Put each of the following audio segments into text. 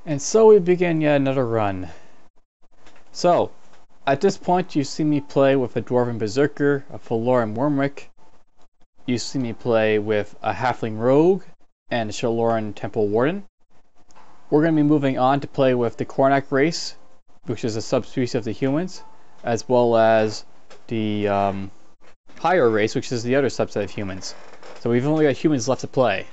And so we begin yet another run. So, at this point you see me play with a Dwarven Berserker, a Faloran Wormrick. You see me play with a Halfling Rogue and a Shaloran Temple Warden. We're going to be moving on to play with the Cornac race, which is a subspecies of the humans, as well as the higher race, which is the other subset of humans. So we've only got humans left to play.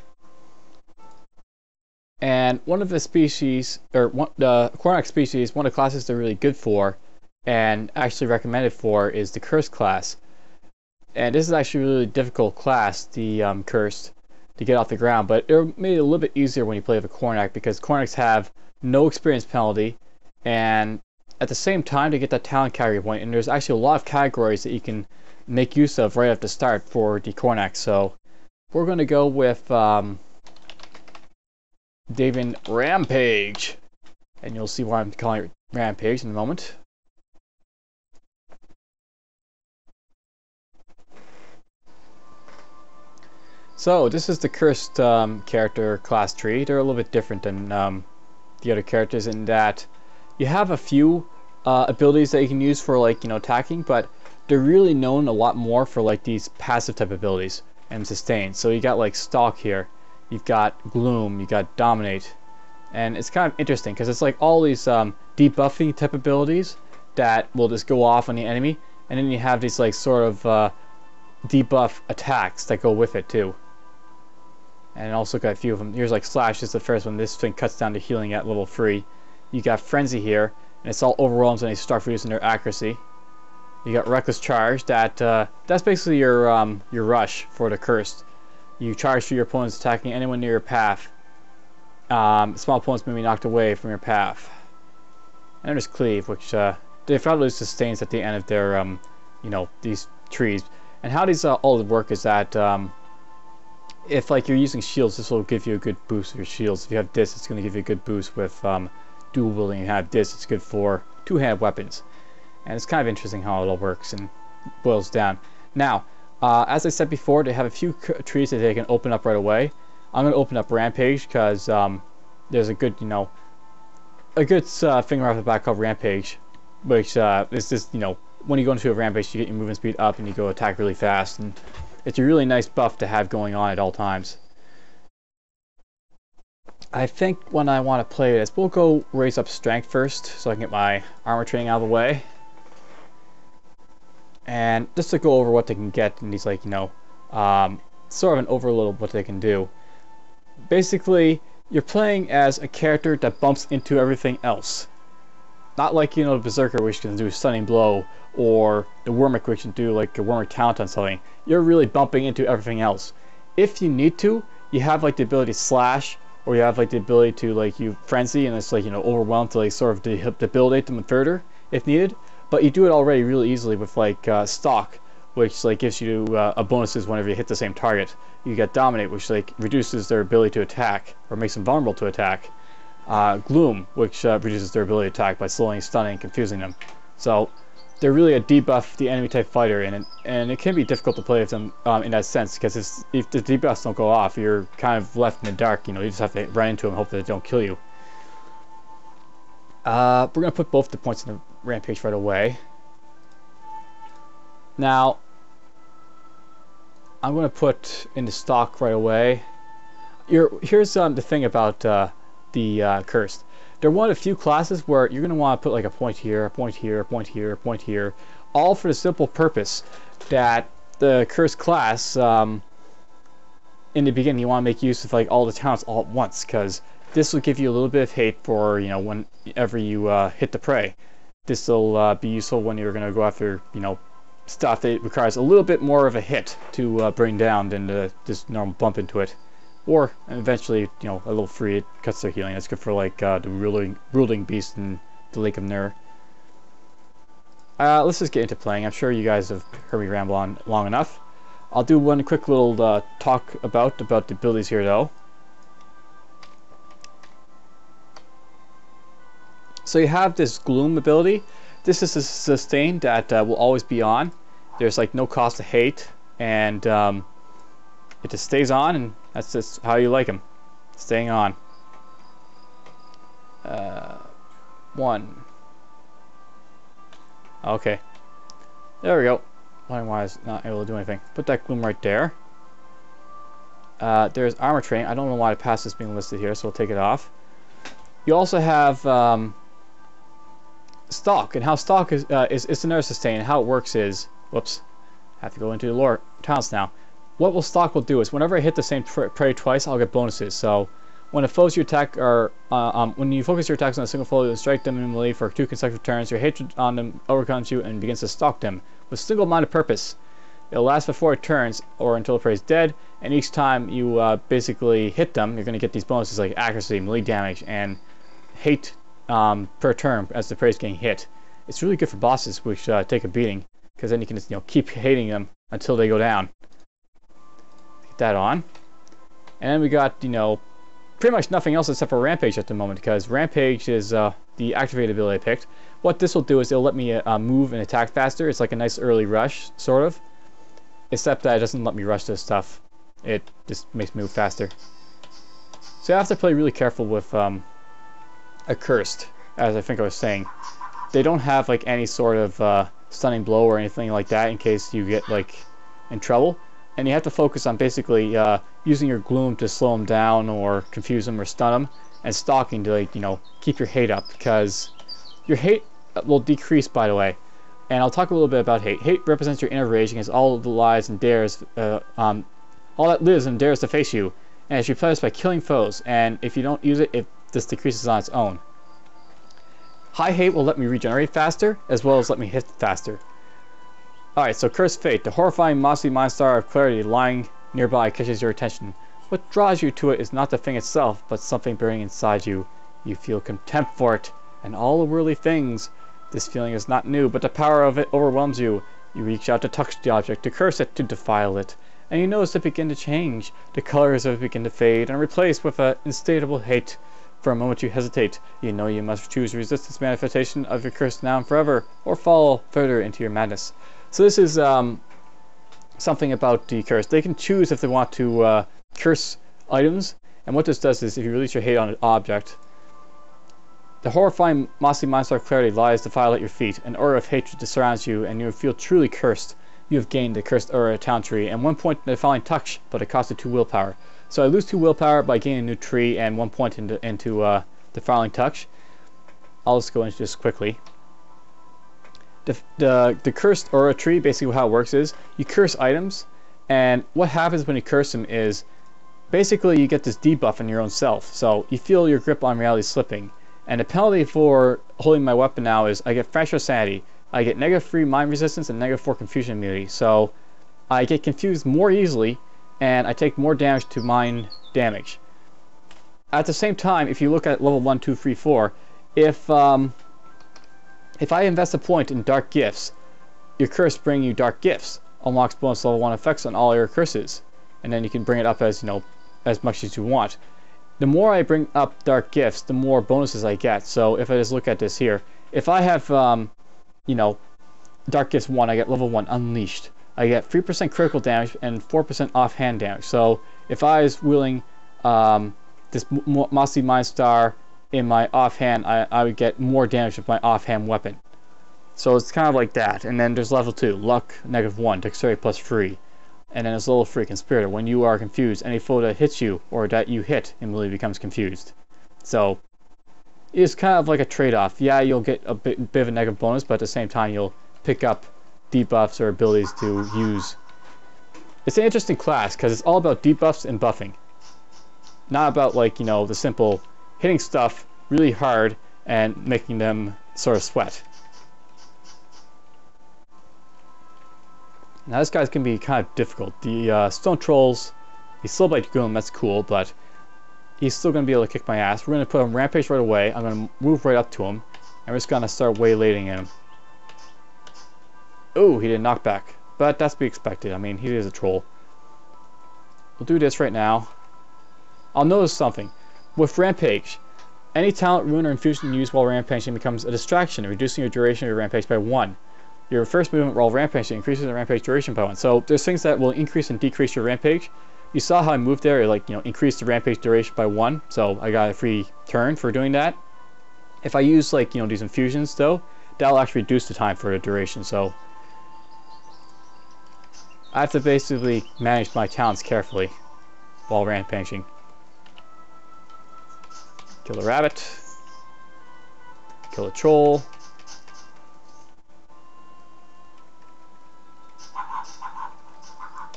And one of the species, or the Cornac species, one of the classes they're really good for, and actually recommended for, is the Cursed class. And this is actually a really difficult class, the Cursed, to get off the ground, but it made it a little bit easier when you play with a Cornac, because Cornacs have no experience penalty, and at the same time to get that talent category point, and there's actually a lot of categories that you can make use of right at the start for the Cornac. So we're going to go with David Rampage, and you'll see why I'm calling it Rampage in a moment. So this is the Cursed character class tree. They're a little bit different than the other characters in that you have a few abilities that you can use for, like, attacking, but they're really known a lot more for like these passive type abilities and sustain. So you got like Stalk here, you've got Gloom, you got Dominate, and it's kind of interesting because it's like all these debuffing type abilities that will just go off on the enemy, and then you have these like sort of debuff attacks that go with it too. And also got a few of them. Here's like Slash is the first one. This thing cuts down to healing at level 3. You got Frenzy here, and it's all overwhelms when they start reducing their accuracy. You got Reckless Charge. That's basically your rush for the Cursed. You charge through your opponents, attacking anyone near your path. Small opponents may be knocked away from your path. And then there's Cleave, which they probably lose sustains at the end of their these trees. And how these all work is that if like you're using shields, this will give you a good boost with your shields. If you have this, it's going to give you a good boost with dual wielding. You have this, it's good for two-handed weapons. And it's kind of interesting how it all works and boils down. Now, as I said before, they have a few trees that they can open up right away. I'm going to open up Rampage because there's a good, finger off the back called Rampage, which is just, when you go into a Rampage, you get your movement speed up and you go attack really fast. And it's a really nice buff to have going on at all times. I think when I want to play this, we'll go raise up Strength first so I can get my armor training out of the way. And just to go over what they can get in these, like, sort of an overload of what they can do. Basically, you're playing as a character that bumps into everything else. Not like, the Berserker, which can do Stunning Blow, or the Wormrick, which can do like a Wormrick talent on something. You're really bumping into everything else. If you need to, you have like the ability to Slash, or you have like the ability to like you Frenzy, and it's like overwhelmed to like sort of debilitate them further if needed. But you do it already really easily with like Stalk, which like gives you bonuses whenever you hit the same target. You got Dominate, which like reduces their ability to attack or makes them vulnerable to attack. Gloom, which reduces their ability to attack by slowing, stunning, and confusing them. So they're really a debuff the enemy type fighter, and it can be difficult to play with them in that sense, because if the debuffs don't go off, you're kind of left in the dark. You just have to run into them and hope that they don't kill you. We're going to put both the points in the Rampage right away. Now, I'm going to put in the Stalk right away. Here's the thing about the Cursed. They're one of the few classes where you're going to want to put like a point here, a point here, a point here, a point here, all for the simple purpose that the Cursed class, in the beginning, you want to make use of like all the talents all at once, because this will give you a little bit of hate for whenever you hit the prey. This will be useful when you're going to go after stuff that requires a little bit more of a hit to bring down than just normal bump into it. Or eventually, a little free, it cuts their healing. That's good for like the ruling beast in the Lake of Nur. Let's just get into playing. I'm sure you guys have heard me ramble on long enough. I'll do one quick little talk about the abilities here, though. So you have this Gloom ability. This is a sustain that will always be on. There's like no cost to hate, and it just stays on, and that's just how you like them, staying on. 1. Okay. There we go. Wondering why I was not able to do anything. Put that gloom right there. There's armor training. I don't know why the pass is being listed here, so we'll take it off. You also have stock, and how stock is another sustain. And how it works is, whoops, I have to go into the lore talents now. What stock will do is whenever I hit the same prey twice, I'll get bonuses. So when a foes you attack are when you focus your attacks on a single foe and strike them in melee for 2 consecutive turns, your hatred on them overcomes you and begins to stalk them with single-minded purpose. It'll last for 4 turns or until the prey is dead, and each time you basically hit them, you're going to get these bonuses like accuracy, melee damage, and hate per turn as the prey is getting hit. It's really good for bosses which take a beating, because then you can just, keep hating them until they go down. Get that on. And then we got, pretty much nothing else except for Rampage at the moment, because Rampage is the activated ability I picked. What this will do is it'll let me move and attack faster. It's like a nice early rush, sort of. Except that it doesn't let me rush this stuff. It just makes me move faster. So you have to play really careful with Accursed, as I think I was saying. They don't have like any sort of stunning blow or anything like that in case you get like in trouble. And you have to focus on basically using your gloom to slow them down or confuse them or stun them, and stalking to like, keep your hate up, because your hate will decrease, by the way. And I'll talk a little bit about hate. Hate represents your inner rage against all of the lies and dares, all that lives and dares to face you. And it's replenished by killing foes. And if you don't use it, it just decreases on its own. High hate will let me regenerate faster, as well as let me hit faster. Alright, so Cursed Fate. The horrifying mossy mind star of clarity lying nearby catches your attention. What draws you to it is not the thing itself, but something burning inside you. You feel contempt for it, and all the worldly things. This feeling is not new, but the power of it overwhelms you. You reach out to touch the object, to curse it, to defile it. And you notice it begin to change. The colors of it begin to fade and replace with an insatiable hate. For a moment you hesitate. You know you must choose to resist this manifestation of your curse now and forever, or fall further into your madness. So this is something about the curse. They can choose if they want to curse items, and what this does is if you release your hate on an object, the horrifying mossy monster of clarity lies defiled at your feet. An aura of hatred surrounds you, and you feel truly cursed. You have gained the cursed aura talent tree, and 1 point in the defiling touch, but it costs you 2 willpower. So I lose 2 willpower by gaining a new tree and 1 point into defiling touch. I'll just go into this quickly. The cursed aura tree, basically how it works is you curse items, and what happens when you curse them is basically you get this debuff in your own self. So you feel your grip on reality slipping. And the penalty for holding my weapon now is I get fracture sanity, I get -3 mind resistance, and -4 confusion immunity. So I get confused more easily, and I take more damage to mind damage. At the same time, if you look at level 1, 2, 3, 4, if I invest a point in dark gifts, your curse bring you dark gifts, unlocks bonus level 1 effects on all your curses, and then you can bring it up as as much as you want. The more I bring up dark gifts, the more bonuses I get. So if I just look at this here, if I have dark gifts 1, I get level 1 unleashed. I get 3% critical damage and 4% offhand damage. So if I was wielding this mossy mind star in my offhand, I would get more damage with my offhand weapon. So it's kind of like that. And then there's level 2, luck -1, dexterity +3. And then there's level 3, conspirator. When you are confused, any foe that hits you or that you hit immediately becomes confused. So it's kind of like a trade-off. Yeah, you'll get a bit of a negative bonus, but at the same time you'll pick up debuffs or abilities to use. It's an interesting class because it's all about debuffs and buffing. Not about the simple hitting stuff really hard and making them sort of sweat. Now this guy's going to be kind of difficult. The stone trolls, he's slow by Goom, that's cool, but he's still going to be able to kick my ass. We're going to put him Rampage right away. I'm going to move right up to him, and we're just going to start waylating him. Oh, he did knockback, but that's to be expected. I mean, he is a troll. We'll do this right now. I'll notice something. With Rampage, any talent, rune, or infusion used while rampaging becomes a distraction, reducing your duration of your rampage by 1. Your first movement while rampaging increases the rampage duration by 1. So there's things that will increase and decrease your rampage. You saw how I moved there, it increased the rampage duration by 1. So I got a free turn for doing that. If I use like, you know, these infusions though, that'll actually reduce the time for the duration. So I have to basically manage my talents carefully while rampaging. Kill the rabbit. Kill the troll.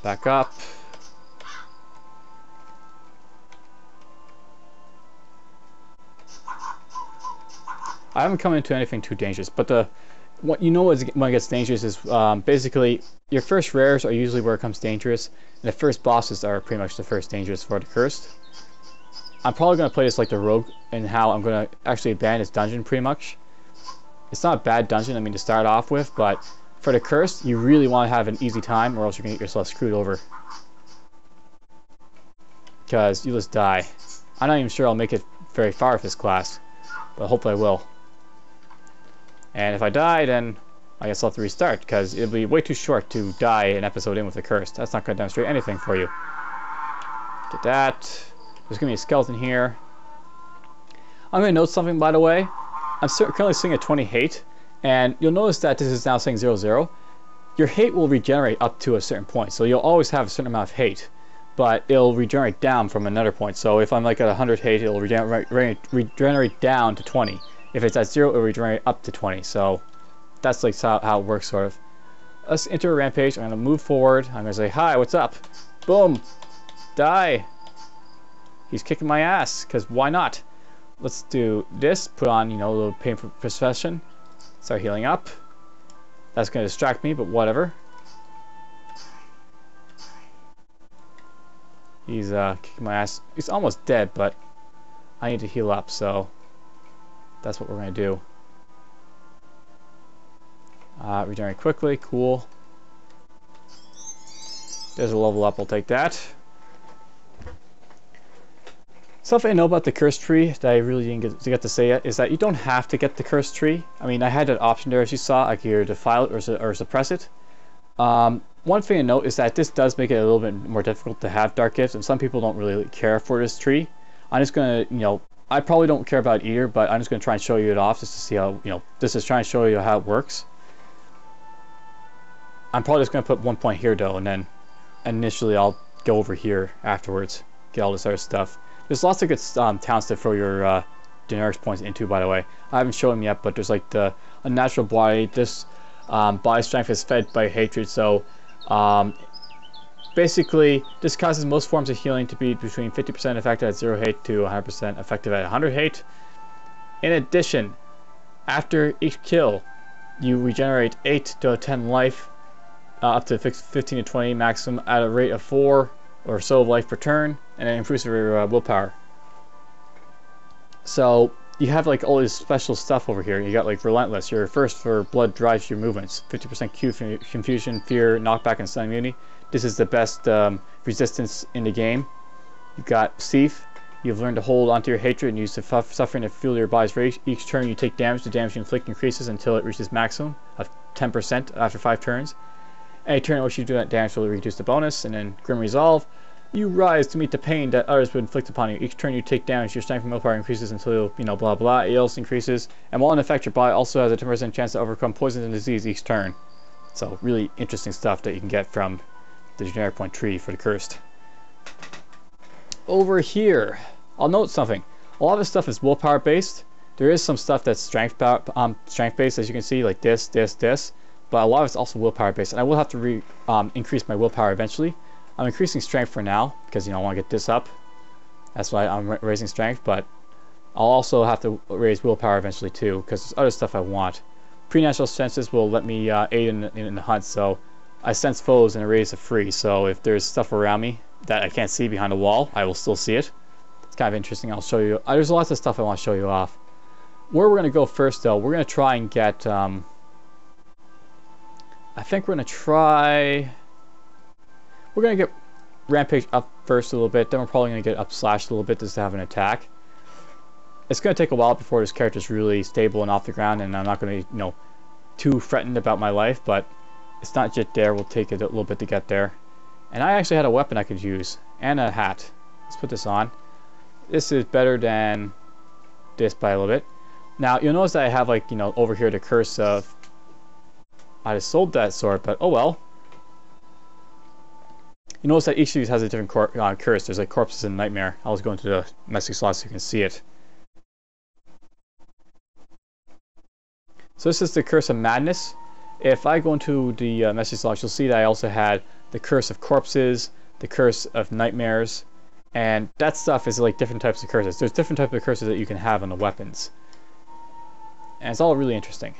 Back up. I haven't come into anything too dangerous, but what you know when it gets dangerous is basically your first rares are usually where it comes dangerous, and the first bosses are pretty much the first dangerous for the cursed. I'm probably going to play this like the rogue, and how I'm going to actually ban this dungeon pretty much. It's not a bad dungeon, I mean, to start off with, but for the cursed, you really want to have an easy time, or else you're going to get yourself screwed over. Because you just die. I'm not even sure I'll make it very far with this class, but hopefully I will. And if I die, then I guess I'll have to restart, because it'll be way too short to die an episode in with a curse. That's not going to demonstrate anything for you. Get that. There's going to be a skeleton here. I'm going to note something, by the way. I'm currently seeing a 20 hate, and you'll notice that this is now saying 0-0. Your hate will regenerate up to a certain point, so you'll always have a certain amount of hate, but it'll regenerate down from another point. So if I'm like at 100 hate, it'll regenerate down to 20. If it's at 0, it'll regenerate up to 20. So that's like how it works, sort of. Let's enter a rampage. I'm going to move forward. I'm going to say, hi, what's up? Boom. Die. He's kicking my ass, because why not? Let's do this. Put on, you know, a little pain for profession. Start healing up. That's going to distract me, but whatever. He's kicking my ass. He's almost dead, but I need to heal up, so that's what we're going to do. Regenerate quickly. Cool. There's a level up. I'll take that. Something I know about the curse tree that I really didn't get to say yet is that you don't have to get the curse tree. I mean, I had that option there, as you saw. I could either defile it or suppress it. One thing to note is that this does make it a little bit more difficult to have dark gifts, and some people don't really care for this tree. I'm just going to, you know, I probably don't care about it either, but I'm just going to try and show you it off just to see how, you know, this is trying to show you how it works. I'm probably just going to put 1 point here though, and then initially I'll go over here afterwards, get all this other stuff. There's lots of good talents to throw your generic points into, by the way. I haven't shown them yet, but there's like a natural body. This body strength is fed by hatred, so basically this causes most forms of healing to be between 50% effective at 0 hate to 100% effective at 100 hate. In addition, after each kill, you regenerate 8 to 10 life, up to 15 to 20 maximum at a rate of 4 or so of life per turn, and it improves your willpower. So you have like all this special stuff over here. You got like Relentless. Your first for blood drives your movements. 50% Q confusion, fear, knockback, and stun immunity. This is the best resistance in the game. You've got Thief. You've learned to hold onto your hatred and use the suffering to fuel your body's rage. Each turn you take damage. The damage you inflict increases until it reaches maximum of 10% after 5 turns. Any turn in which you do that damage will reduce the bonus. And then Grim Resolve. You rise to meet the pain that others would inflict upon you. Each turn you take damage, your strength and willpower increases until, you know, blah blah. Ills increases. And while in effect, your body also has a 10% chance to overcome poison and disease each turn. So really interesting stuff that you can get from the generic point tree for the cursed. Over here, I'll note something. A lot of this stuff is willpower based. There is some stuff that's strength based, as you can see, like this. But a lot of it's also willpower based, and I will have to increase my willpower eventually. I'm increasing strength for now because, you know, I want to get this up. That's why I'm raising strength, but I'll also have to raise willpower eventually too, because there's other stuff I want. Preternatural senses will let me aid in the hunt, so I sense foes and a radius of free. So if there's stuff around me that I can't see behind a wall, I will still see it. It's kind of interesting. I'll show you. There's lots of stuff I want to show you off. Where we're going to go first, though, we're going to try and get. I think we're going to try. We're going to get Rampage up first a little bit. Then we're probably going to get up slashed a little bit just to have an attack. It's going to take a while before this character's really stable and off the ground, and I'm not going to, you know, too threatened about my life, but it's not yet there. We'll take it a little bit to get there. And I actually had a weapon I could use and a hat. Let's put this on. This is better than this by a little bit. Now, you'll notice that I have, like, you know, over here the curse of... I just sold that sword, but oh well. You notice that each of these has a different curse. There's like corpses and nightmare. I'll just go into the messy slot so you can see it. So this is the curse of madness. If I go into the messy slot, you'll see that I also had the curse of corpses, the curse of nightmares, and that stuff is like different types of curses. There's different types of curses that you can have on the weapons. And it's all really interesting.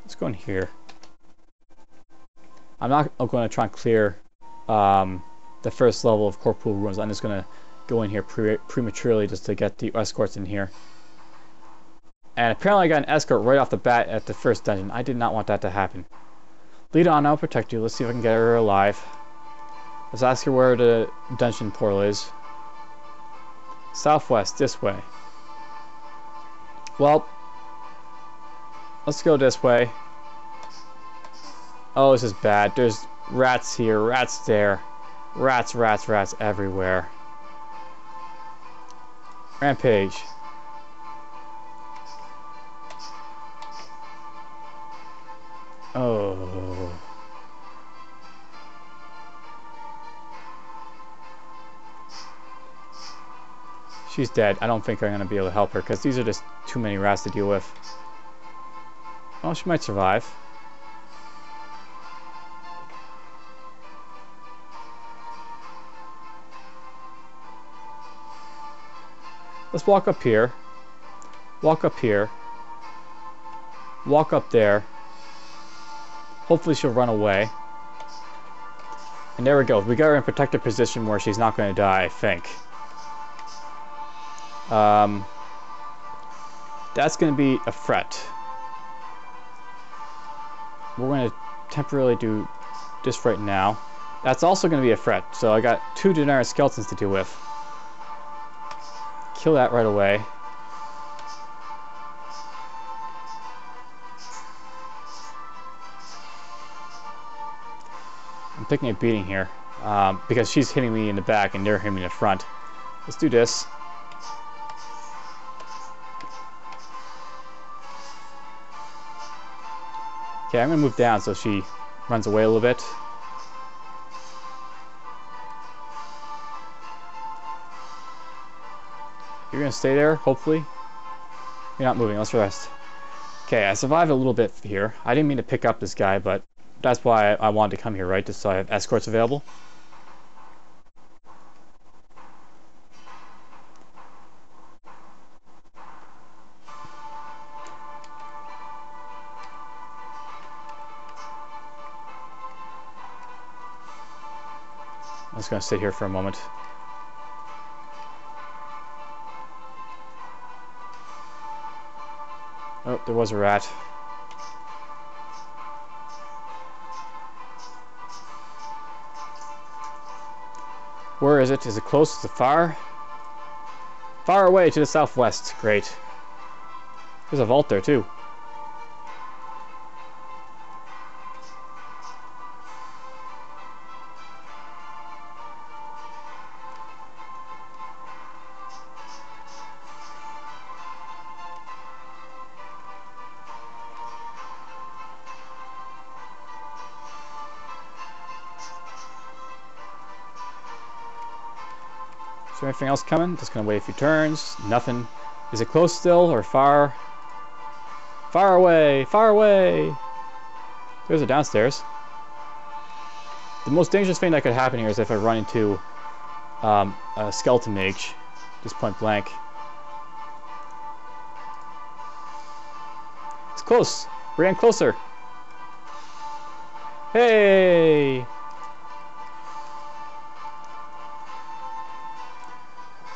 Let's go in here. I'm not going to try and clear the first level of Corporal Ruins. I'm just going to go in here prematurely just to get the escorts in here. And apparently I got an escort right off the bat at the first dungeon. I did not want that to happen. Lead on, I'll protect you. Let's see if I can get her alive. Let's ask her where the dungeon portal is. Southwest, this way. Well, let's go this way. Oh, this is bad. There's rats here, rats there. Rats, rats, rats everywhere. Rampage. Oh. She's dead. I don't think I'm going to be able to help her because these are just too many rats to deal with. Oh, she might survive. Let's walk up here. Walk up here. Walk up there. Hopefully she'll run away. And there we go. We got her in protected position where she's not going to die, I think. That's going to be a threat. We're going to temporarily do this right now. That's also going to be a threat. So I got 2 degenerate skeletons to deal with. Kill that right away. I'm taking a beating here because she's hitting me in the back and they're hitting me in the front. Let's do this. Okay, I'm going to move down so she runs away a little bit. You're going to stay there, hopefully. You're not moving, let's rest. Okay, I survived a little bit here. I didn't mean to pick up this guy, but that's why I wanted to come here, right? Just so I have escorts available. I'm just going to sit here for a moment. Oh, there was a rat. Where is it? Is it close? Is it far? Far away to the southwest. Great. There's a vault there too. Is there anything else coming? Just gonna wait a few turns. Nothing. Is it close still or far? Far away! Far away! There's a downstairs. The most dangerous thing that could happen here is if I run into a skeleton mage. Just point blank. It's close! We're getting closer! Hey!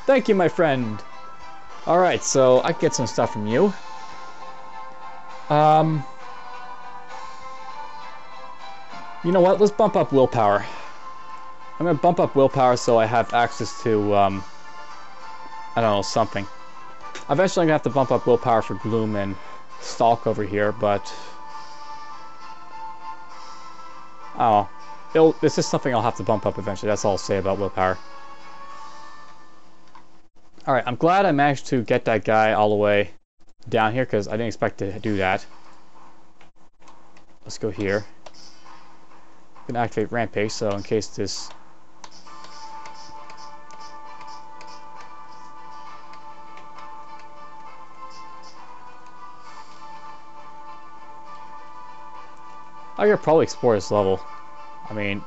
Thank you, my friend. Alright, so I can get some stuff from you. You know what? Let's bump up willpower. I'm gonna bump up willpower so I have access to, I don't know, something. Eventually I'm gonna have to bump up willpower for Gloom and Stalk over here, but... oh. This is something I'll have to bump up eventually. That's all I'll say about willpower. Alright, I'm glad I managed to get that guy all the way down here because I didn't expect to do that. Let's go here. I'm gonna activate Rampage, so in case this... I could probably explore this level. I mean...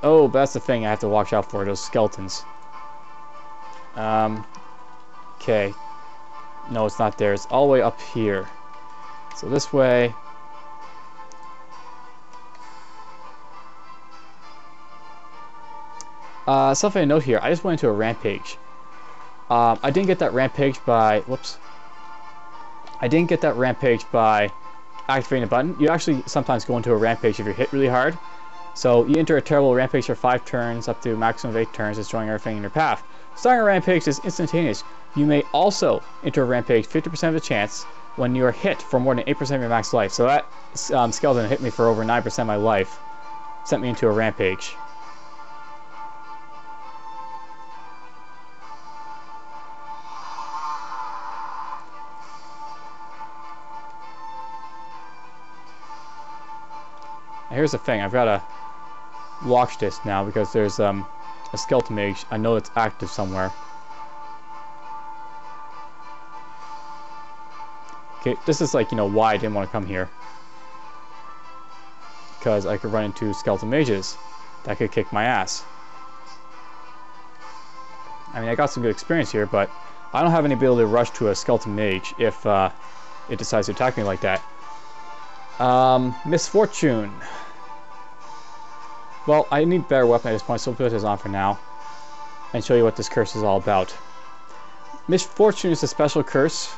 Oh, but that's the thing I have to watch out for, those skeletons. Okay. No, it's not there. It's all the way up here. So this way... something to note here. I just went into a rampage. I didn't get that rampage by... Whoops. I didn't get that rampage by activating a button. You actually sometimes go into a rampage if you're hit really hard. So you enter a terrible rampage for 5 turns up to a maximum of 8 turns, destroying everything in your path. Starting a rampage is instantaneous. You may also enter a rampage 50% of the chance when you are hit for more than 8% of your max life. So that skeleton hit me for over 9% of my life. Sent me into a rampage. And here's the thing, I've got to watch this now because there's a skeleton mage. I know it's active somewhere. Okay, this is like, you know, why I didn't want to come here. Because I could run into skeleton mages that could kick my ass. I mean, I got some good experience here, but I don't have any ability to rush to a skeleton mage if it decides to attack me like that. Misfortune. Well, I need a better weapon at this point, so we'll put this on for now and show you what this curse is all about. Misfortune is a special curse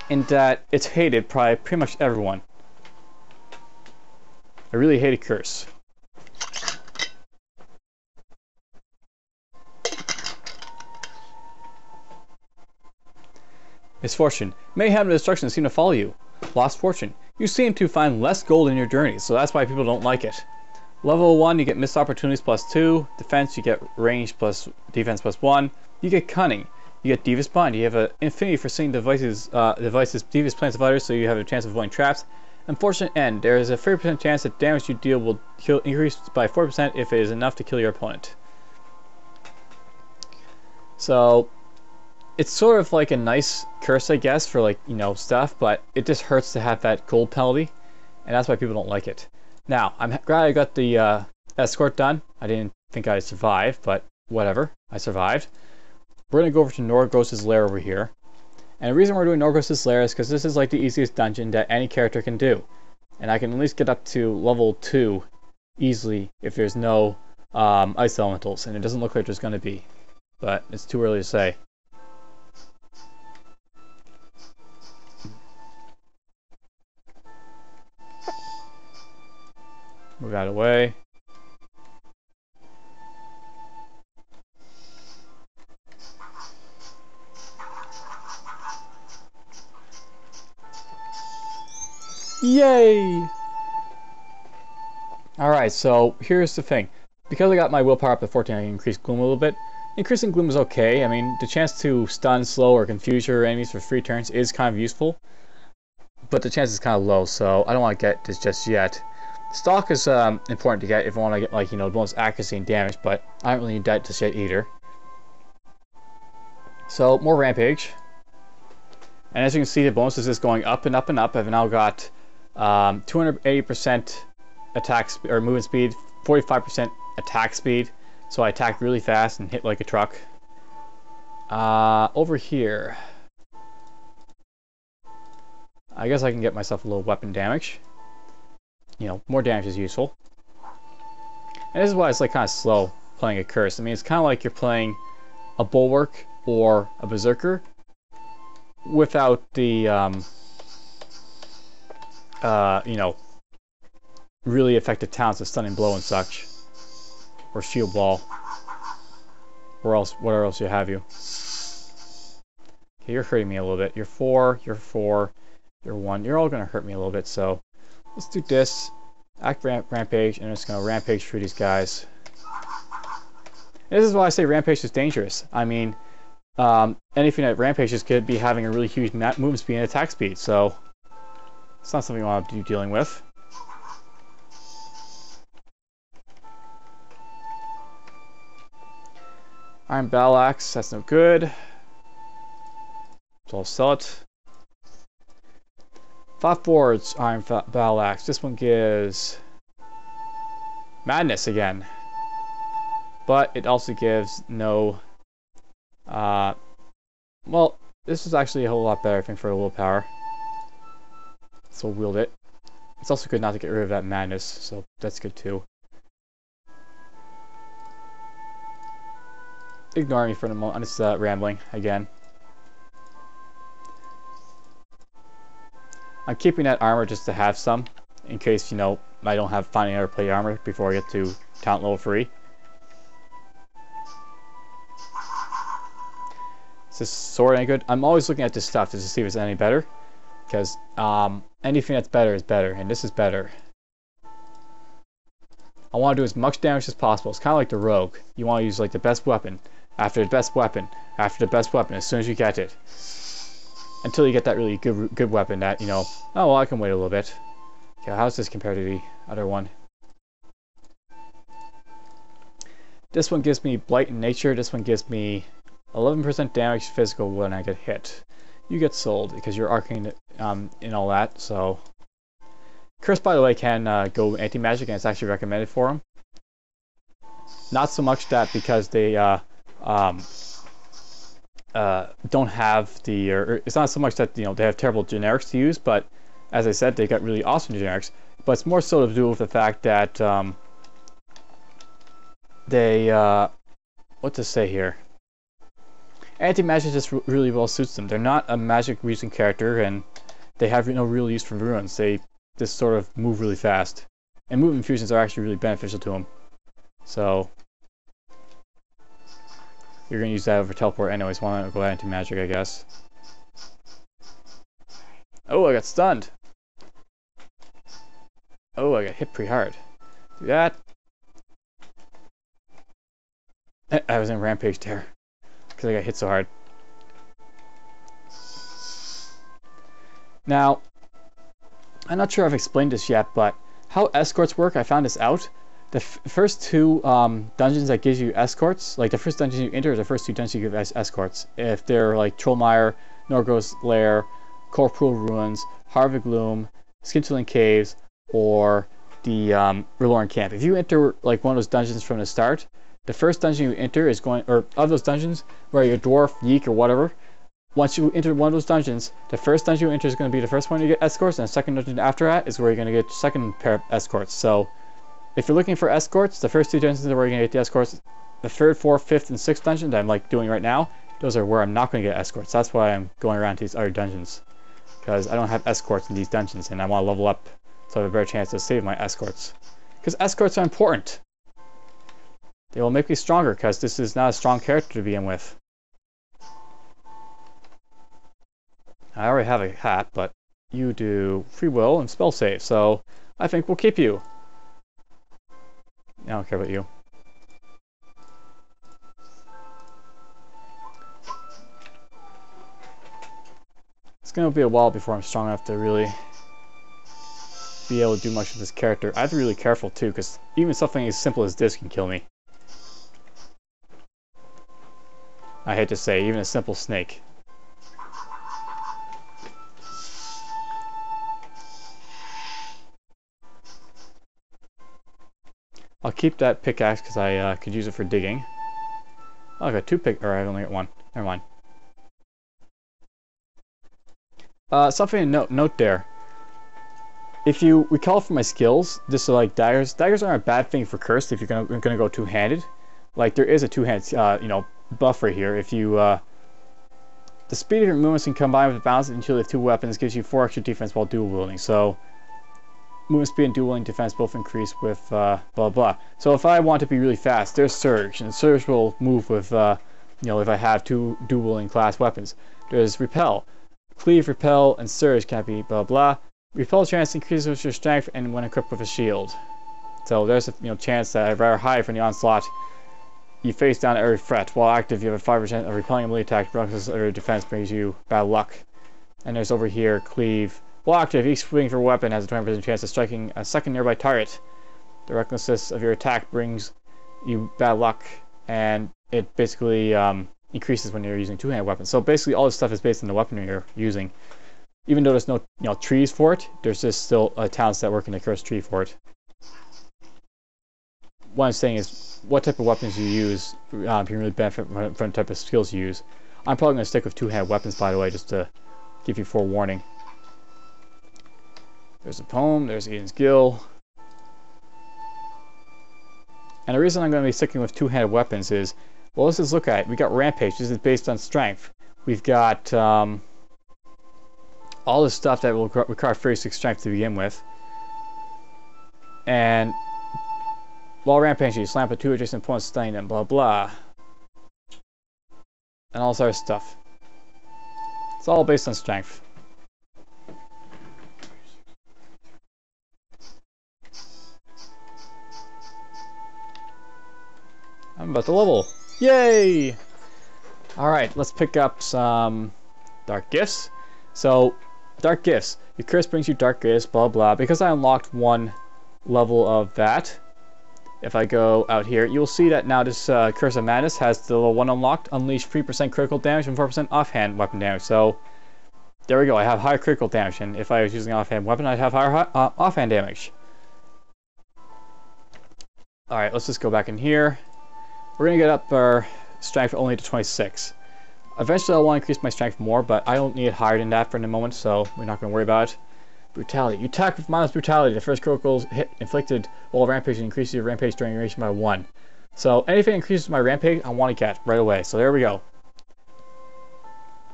in that it's hated by pretty much everyone. I really hate a curse. Misfortune. Mayhem and destruction seem to follow you. Lost fortune. You seem to find less gold in your journeys, so that's why people don't like it. Level 1, you get missed opportunities +2. Defense, you get range plus defense +1. You get cunning. You get Devious Bind. You have an infinity for seeing devices devious plans of others, so you have a chance of avoiding traps. Unfortunate end. There is a 30% chance that damage you deal will increase by 4% if it is enough to kill your opponent. So it's sort of like a nice curse, I guess, for, like, you know, stuff, but it just hurts to have that gold penalty, and that's why people don't like it. Now, I'm glad I got the escort done. I didn't think I'd survive, but whatever. I survived. We're going to go over to Norgos' lair over here. And the reason we're doing Norgos' lair is because this is like the easiest dungeon that any character can do. And I can at least get up to level 2 easily if there's no ice elementals, and it doesn't look like there's going to be. But it's too early to say. Move that away. Yay! Alright, so here's the thing. Because I got my willpower up to 14, I can increase gloom a little bit. Increasing gloom is okay. I mean, the chance to stun, slow, or confuse your enemies for 3 turns is kind of useful. But the chance is kind of low, so I don't want to get this just yet. Stalk is important to get if I want to get, like, you know, the most accuracy and damage, but I don't really need that just yet either. So, more Rampage. And as you can see, the bonus is just going up and up and up. I've now got 280% attack or movement speed, 45% attack speed, so I attack really fast and hit like a truck. Over here, I guess I can get myself a little weapon damage. You know, more damage is useful. And this is why it's like kind of slow playing a curse. I mean, it's kind of like you're playing a bulwark or a berserker without the you know, really effective talents of stunning blow and such, or shield wall, or else whatever else you have you. Okay, you're hurting me a little bit. You're 4, you're 4, you're 1. You're all gonna hurt me a little bit. So let's do this. Rampage, and I'm just gonna rampage through these guys. This is why I say rampage is dangerous. I mean, anything at rampages could be having a really huge movement speed and attack speed, so it's not something you want to be dealing with. Iron Battle Axe, that's no good. So I'll sell it. 5 forwards, Iron Battle Axe. This one gives Madness again. But it also gives no... well, this is actually a whole lot better, I think, for willpower. So we'll wield it. It's also good not to get rid of that Madness, so that's good too. Ignore me for the moment. I'm just rambling again. I'm keeping that armor just to have some, in case, you know, I don't have find any other plate armor before I get to talent level 3. Is this sword any good? I'm always looking at this stuff just to see if it's any better, because anything that's better is better, and this is better. I want to do as much damage as possible. It's kind of like the rogue. You want to use like the best weapon, after the best weapon, after the best weapon, as soon as you get it. Until you get that really good weapon that, you know, oh well, I can wait a little bit. Okay, how's this compared to the other one? This one gives me Blight in Nature. This one gives me 11% damage physical when I get hit. You get sold because you're arcane in all that, so... Curse, by the way, can go anti-magic, and it's actually recommended for him. Not so much that because they don't have the... Or it's not so much that, you know, they have terrible generics to use, but as I said, they got really awesome generics. But it's more so to do with the fact that they... what to say here? Anti-magic just really well suits them. They're not a magic using character, and they have no real use for runes. They just sort of move really fast. And movement fusions are actually really beneficial to them. So you're going to use that over teleport anyways. Why not go anti-magic, I guess. Oh, I got stunned. Oh, I got hit pretty hard. Do that. I was in rampage there because I got hit so hard. Now, I'm not sure I've explained this yet, but how escorts work, I found this out. The first 2 dungeons that gives you escorts, like the first dungeon you enter, the first 2 dungeons you give escorts. If they're like Trollmire, Norgos Lair, Corporal Ruins, Harvard Gloom, Skinchling Caves, or the Reloran Camp. If you enter like one of those dungeons from the start, the first dungeon you enter is going, or of those dungeons, where you're Dwarf, Yeek, or whatever, once you enter one of those dungeons, the first dungeon you enter is going to be the first one you get escorts, and the second dungeon after that is where you're going to get the second pair of escorts. So, if you're looking for escorts, the first 2 dungeons are where you're going to get the escorts. The 3rd, 4th, 5th, and 6th dungeon that I'm like doing right now, those are where I'm not going to get escorts. That's why I'm going around to these other dungeons, because I don't have escorts in these dungeons, and I want to level up so I have a better chance to save my escorts. Because escorts are important. They will make me stronger, because this is not a strong character to begin with. I already have a hat, but you do free will and spell save, so I think we'll keep you. I don't care about you. It's going to be a while before I'm strong enough to really be able to do much with this character. I have to be really careful too, because even something as simple as this can kill me. I hate to say, even a simple snake. I'll keep that pickaxe because I could use it for digging. Oh, I got 2 or I've only got 1. Never mind. Something to note there. If you recall from my skills, this is like daggers. Daggers aren't a bad thing for cursed if you're gonna go 2-handed. Like there is a 2-handed, you know, buff right here. If you the speed of your movements can combine with the balance until you have 2 weapons gives you 4 extra defense while dual wielding. So movement speed and dual wielding defense both increase with blah blah. So if I want to be really fast, there's Surge, and Surge will move with you know, if I have 2 dual wielding class weapons. There's Repel, Cleave, Repel, and Surge can't be blah blah. Repel chance increases with your strength and when equipped with a shield. So there's a chance that I'd rather hide from the onslaught you face down every threat. While active, you have a 5% of repelling ability attack. Bonuses or defense brings you bad luck. And there's over here, cleave. While active, each swing for a weapon has a 20% chance of striking a second nearby target. The recklessness of your attack brings you bad luck, and it basically increases when you're using two-handed weapons. So basically, all this stuff is based on the weapon you're using. Even though there's no trees for it, there's just still talents that work in the cursed tree for it. What I'm saying is, what type of weapons you use can really benefit from the type of skills you use. I'm probably going to stick with two-handed weapons, by the way, just to give you forewarning. There's a poem, there's Eden's Gill. And the reason I'm going to be sticking with two-handed weapons is, well, let's just look at it. We got Rampage. This is based on strength. We've got all this stuff that will require 36 strength to begin with. And while Rampage, you slam at 2 adjacent opponents, stunning them, blah blah. And all sorts of stuff. It's all based on strength. I'm about to level. Yay! Alright, let's pick up some Dark Gifts. So, Dark Gifts. Your curse brings you Dark Gifts, blah blah. Because I unlocked one level of that, if I go out here, you'll see that now this Curse of Madness has the level 1 unlocked. Unleash 3% critical damage and 4% offhand weapon damage. So, there we go. I have higher critical damage. And if I was using an offhand weapon, I'd have higher offhand damage. Alright, let's just go back in here. We're going to get up our strength only to 26. Eventually I'll want to increase my strength more, but I don't need it higher than that for the moment, so we're not going to worry about it. Brutality. You attack with minus brutality. The first critical hit inflicted while rampaging increases your rampage duration by 1. So anything that increases my rampage, I want to get right away. So there we go.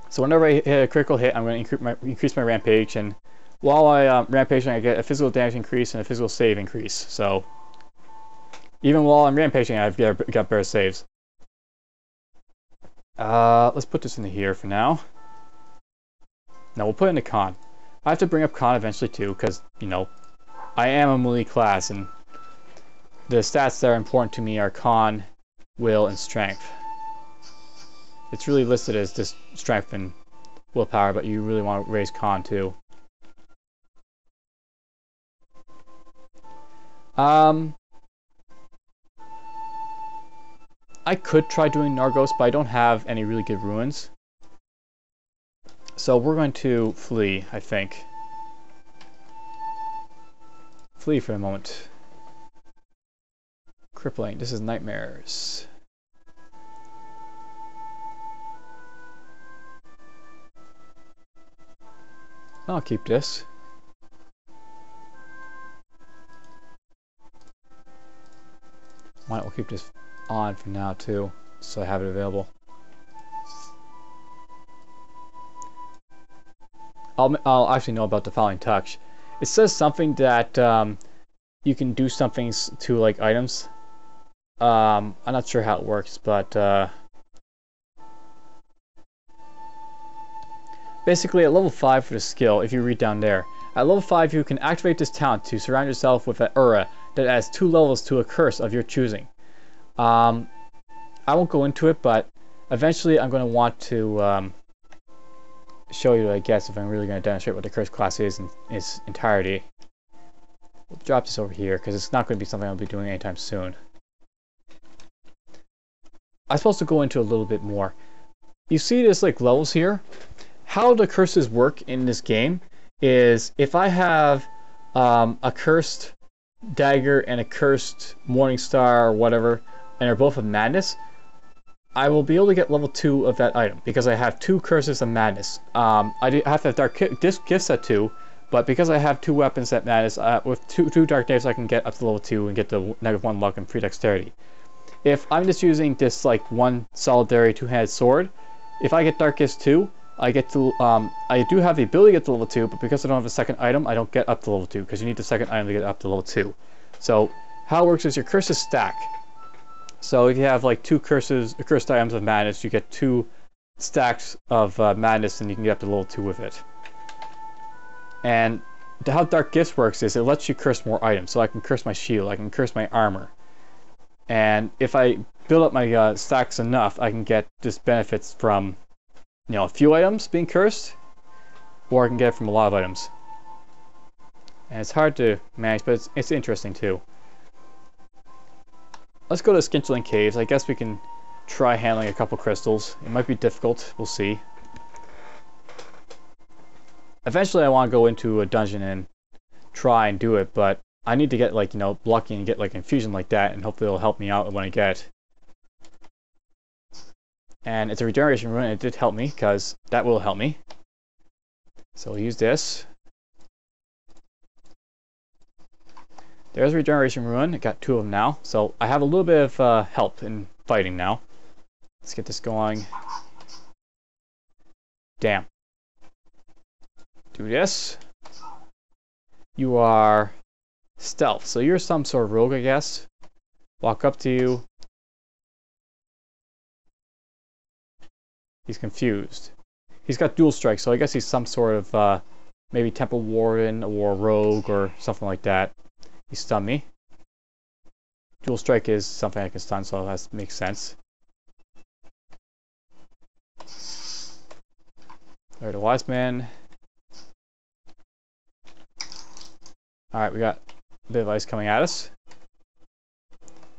So whenever I hit a critical hit, I'm going to increase my rampage, and while I rampaging, I get a physical damage increase and a physical save increase. So even while I'm rampaging, I've got better saves. Let's put this in here for now. Now we'll put it in the con. I have to bring up con eventually too, because, you know, I am a melee class, and the stats that are important to me are con, will, and strength. It's really listed as just strength and willpower, but you really want to raise con too. I could try doing Norgos, but I don't have any really good ruins. So we're going to flee, I think. Flee for a moment. Crippling. This is nightmares. I'll keep this. Might we'll keep this on for now too, so I have it available. I'll actually know about Defiling Touch. It says something that you can do something to like items. I'm not sure how it works, but basically at level 5 for the skill, if you read down there, at level 5 you can activate this talent to surround yourself with an aura that adds 2 levels to a curse of your choosing. I won't go into it, but eventually I'm going to want to show you, I guess, if I'm really going to demonstrate what the curse class is in its entirety. We'll drop this over here, because it's not going to be something I'll be doing anytime soon. I'm supposed to go into a little bit more. You see this like levels here? How the curses work in this game is if I have a cursed dagger and a cursed morning star or whatever, and they're both of madness, I will be able to get level 2 of that item because I have 2 curses of madness. I have to have dark gifts at 2, but because I have 2 weapons at madness, with two dark knives I can get up to level 2 and get the -1 luck and 3 dexterity. If I'm just using this like one solitary 2-handed sword, if I get dark gifts 2, I get to I do have the ability to get to level 2, but because I don't have a second item, I don't get up to level 2 because you need the second item to get up to level 2. So how it works is your curses stack. So if you have like 2 cursed items of madness, you get 2 stacks of madness, and you can get up to level 2 with it. And how Dark Gifts works is it lets you curse more items. So I can curse my shield, I can curse my armor. And if I build up my stacks enough, I can get just benefits from, a few items being cursed, or I can get it from a lot of items. And it's hard to manage, but it's interesting too. Let's go to Skinchling Caves. I guess we can try handling a couple crystals. It might be difficult. We'll see. Eventually I want to go into a dungeon and try and do it, but I need to get lucky and get infusion like that, and hopefully it'll help me out when I get it. And it's a regeneration rune, and it did help me, because that will help me. So we'll use this. There's a regeneration rune. I got 2 of them now. So I have a little bit of help in fighting now. Let's get this going. Damn. Do this. You are stealth. So you're some sort of rogue, I guess. Walk up to you. He's confused. He's got dual strike, so I guess he's some sort of maybe Temple Warden or rogue or something like that. He stunned me. Dual strike is something I can stun, so that makes sense. Alright, the wise man. Alright, we got a bit of ice coming at us.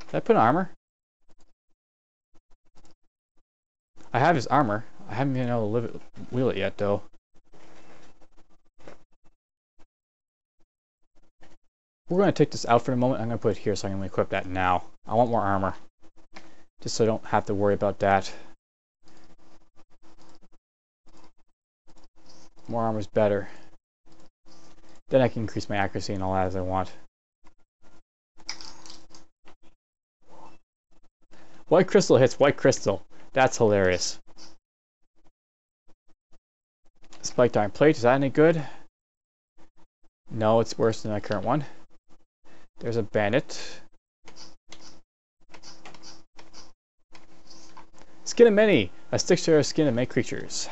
Did I put armor? I have his armor. I haven't been able to wheel it yet, though. We're going to take this out for a moment. I'm going to put it here so I can equip that now. I want more armor. Just so I don't have to worry about that. More armor is better. Then I can increase my accuracy and all that as I want. White crystal hits white crystal. That's hilarious. Spiked iron plate, is that any good? No, it's worse than my current one. There's a bandit. Skin of many. A stick to skin of many creatures.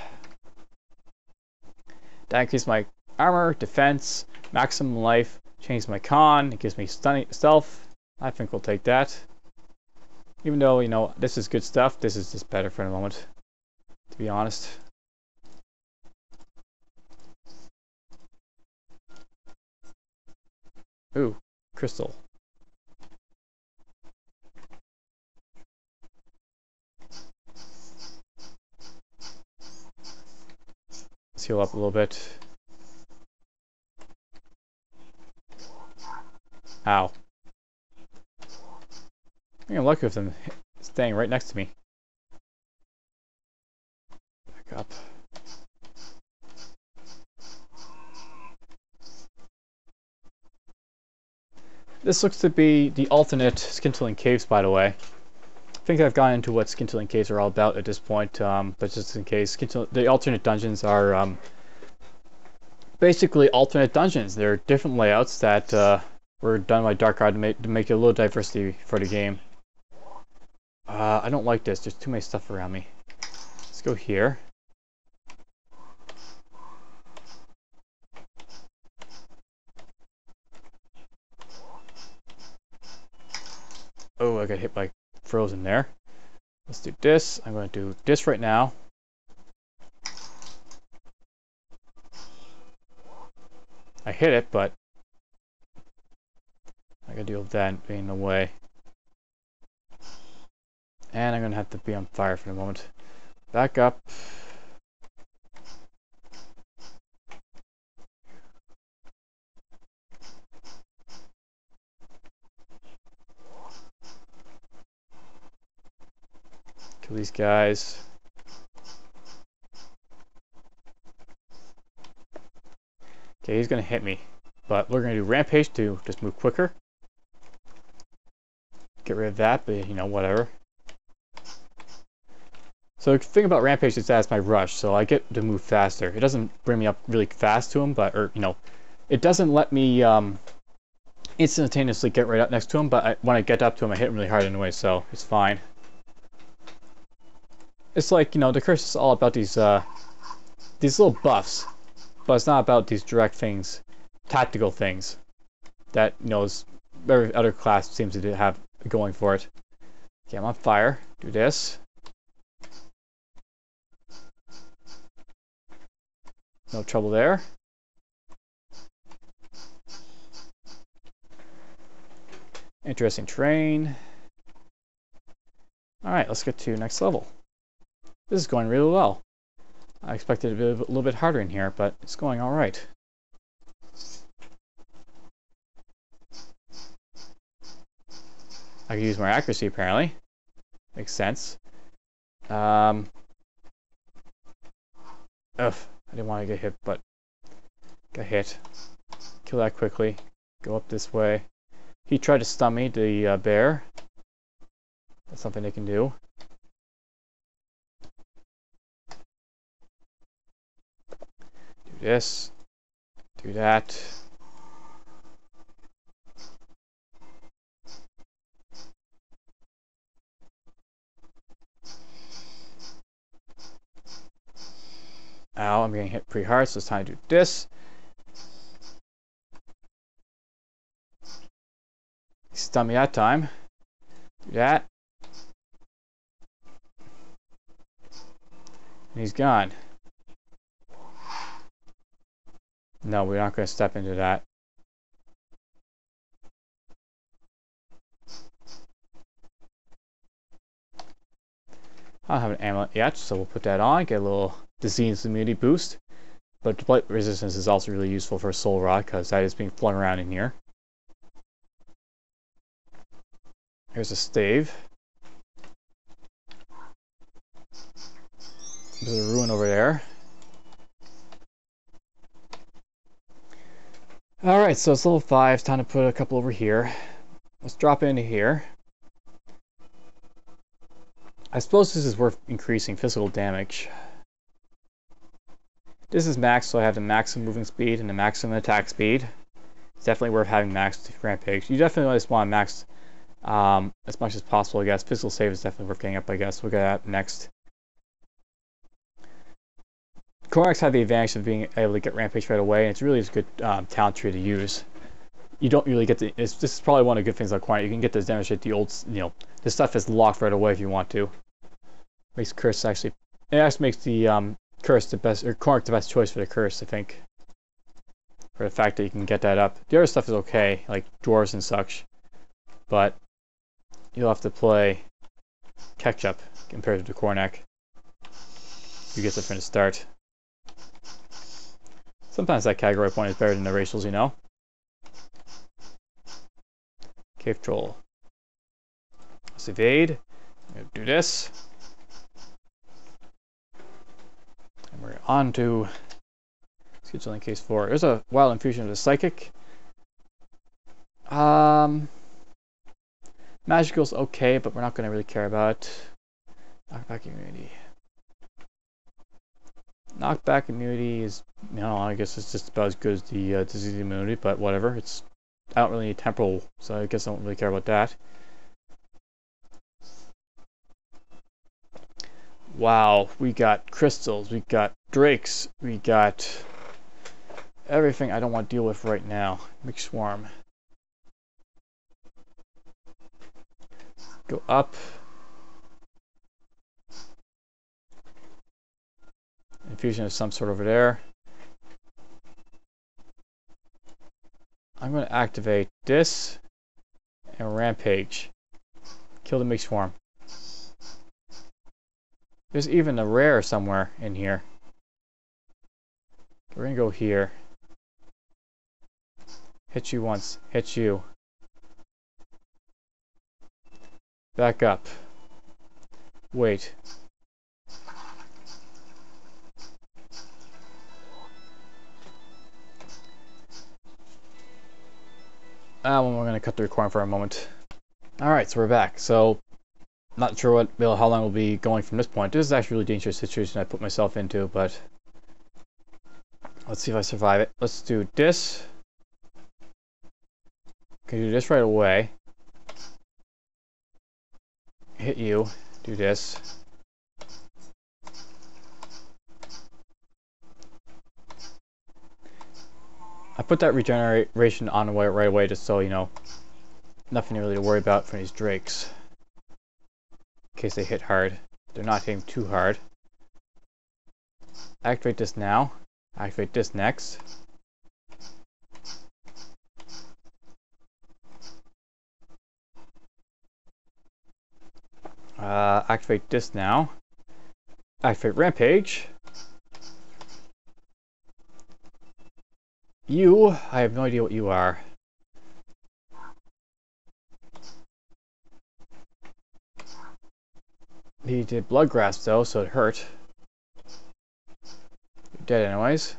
That increases my armor, defense, maximum life, changes my con, it gives me stunning stealth. I think we'll take that. Even though, this is good stuff, this is just better for the moment, to be honest. Ooh, crystal. Let's heal up a little bit. Ow. I think I'm lucky with them staying right next to me. Back up. This looks to be the alternate Skinchling Caves, by the way. I think I've gone into what Skinchling Caves are all about at this point, but just in case, the alternate dungeons are basically alternate dungeons. They're different layouts that were done by Dark Art to make a little diversity for the game. I don't like this. There's too many stuff around me. Let's go here. Oh, I got hit by frozen there. Let's do this. I'm going to do this right now. I hit it, but I gotta deal with that being in the way. And I'm gonna have to be on fire for the moment. Back up. Kill these guys. Okay, he's gonna hit me, but we're gonna do Rampage to just move quicker. Get rid of that, but whatever. So the thing about Rampage is that's my rush, so I get to move faster. It doesn't bring me up really fast to him, but it doesn't let me instantaneously get right up next to him. But when I get up to him, I hit him really hard anyway, so it's fine. It's like the curse is all about these little buffs, but it's not about these direct things, tactical things that every other class seems to have going for it. Okay, I'm on fire. Do this. No trouble there. Interesting terrain. Alright, let's get to next level. This is going really well. I expected it to be a little bit harder in here, but it's going alright. I could use more accuracy, apparently. Makes sense. Ugh, I didn't want to get hit, but got hit. Kill that quickly. Go up this way. He tried to stun me, the bear. That's something they can do. Do this. Do that. Ow, I'm getting hit pretty hard, so it's time to do this. He stunned me that time. Do that. And he's gone. No, we're not going to step into that. I don't have an amulet yet, so we'll put that on, get a little disease immunity boost. But blight resistance is also really useful for soul rot, because that is being flung around in here. Here's a stave. There's a ruin over there. Alright, so it's level 5. It's time to put a couple over here. Let's drop it into here. I suppose this is worth increasing physical damage. This is max, so I have the maximum moving speed and the maximum attack speed. It's definitely worth having maxed rampage. You definitely just want to max as much as possible, I guess. Physical save is definitely worth getting up, I guess. We'll get that next. Cornacs have the advantage of being able to get rampage right away, and it's really a good talent tree to use. You don't really get to. This is probably one of the good things about Cornac. You can get to demonstrate the old, this stuff is locked right away if you want to. Makes curse actually. It actually makes the curse the best, or Cornac the best choice for the curse, I think. For the fact that you can get that up. The other stuff is okay, like dwarves and such, but you'll have to play catch up compared to Cornac. You get it from the start. Sometimes that category point is better than the racials, you know. Cave troll. Let's evade. I'm gonna do this. And we're on to scheduling case 4. There's a wild infusion of the psychic. Magical's okay, but we're not gonna really care about it. Knockback immunity. Knockback immunity is, I guess it's just about as good as the disease immunity, but whatever. I don't really need temporal, so I guess I don't really care about that. Wow, we got crystals, we got drakes, we got everything I don't want to deal with right now. Mixed swarm. Go up. Infusion of some sort over there. I'm going to activate this and rampage. Kill the mixed swarm. There's even a rare somewhere in here. We're going to go here. Hit you once. Hit you. Back up. Wait. We're going to cut the recording for a moment. Alright, so we're back. So, not sure how long we'll be going from this point. This is actually a really dangerous situation I put myself into, but let's see if I survive it. Let's do this. Can do this right away. Hit you. Do this. I put that regeneration on right away just so, nothing really to worry about for these drakes. case they hit hard. They're not hitting too hard. Activate this now. Activate this next. Activate this now. Activate Rampage. You, I have no idea what you are. He did Blood Grasp though, so it hurt. You're dead anyways.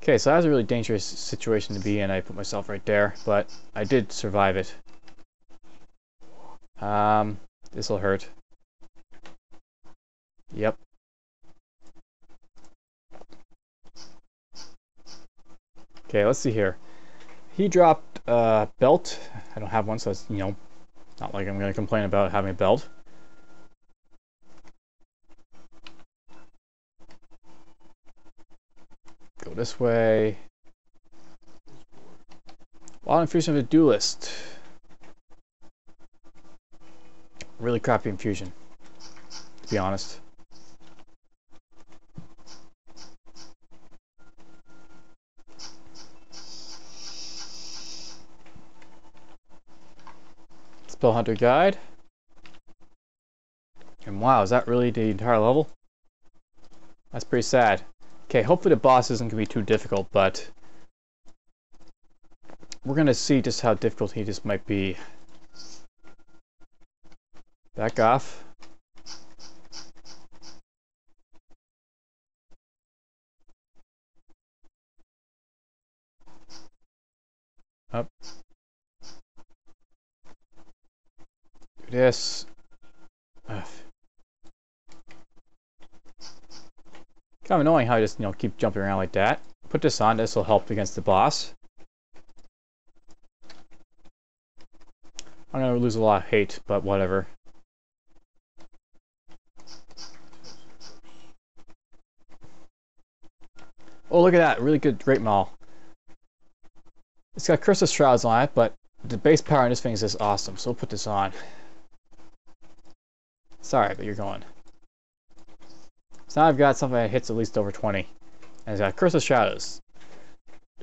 Okay, so that was a really dangerous situation to be in. I put myself right there, but I did survive it. This'll hurt. Yep. Okay, let's see here. He dropped belt. I don't have one, so it's, you know, not like I'm going to complain about having a belt. Go this way. Wild Infusion of the Duelist. Really crappy infusion, to be honest. Spell Hunter Guide. And wow, is that really the entire level? That's pretty sad. Okay, hopefully the boss isn't going to be too difficult, but we're going to see just how difficult he just might be. Back off. Up. Do this. Ugh. Kind of annoying how I just, you know, keep jumping around like that. Put this on, this will help against the boss. I'm gonna lose a lot of hate, but whatever. Oh, look at that. Really good Great Maul. It's got Curse of Shrouds on it, but the base power on this thing is just awesome, so we'll put this on. Sorry, but you're going. So now I've got something that hits at least over 20. And it's got Curse of Shadows.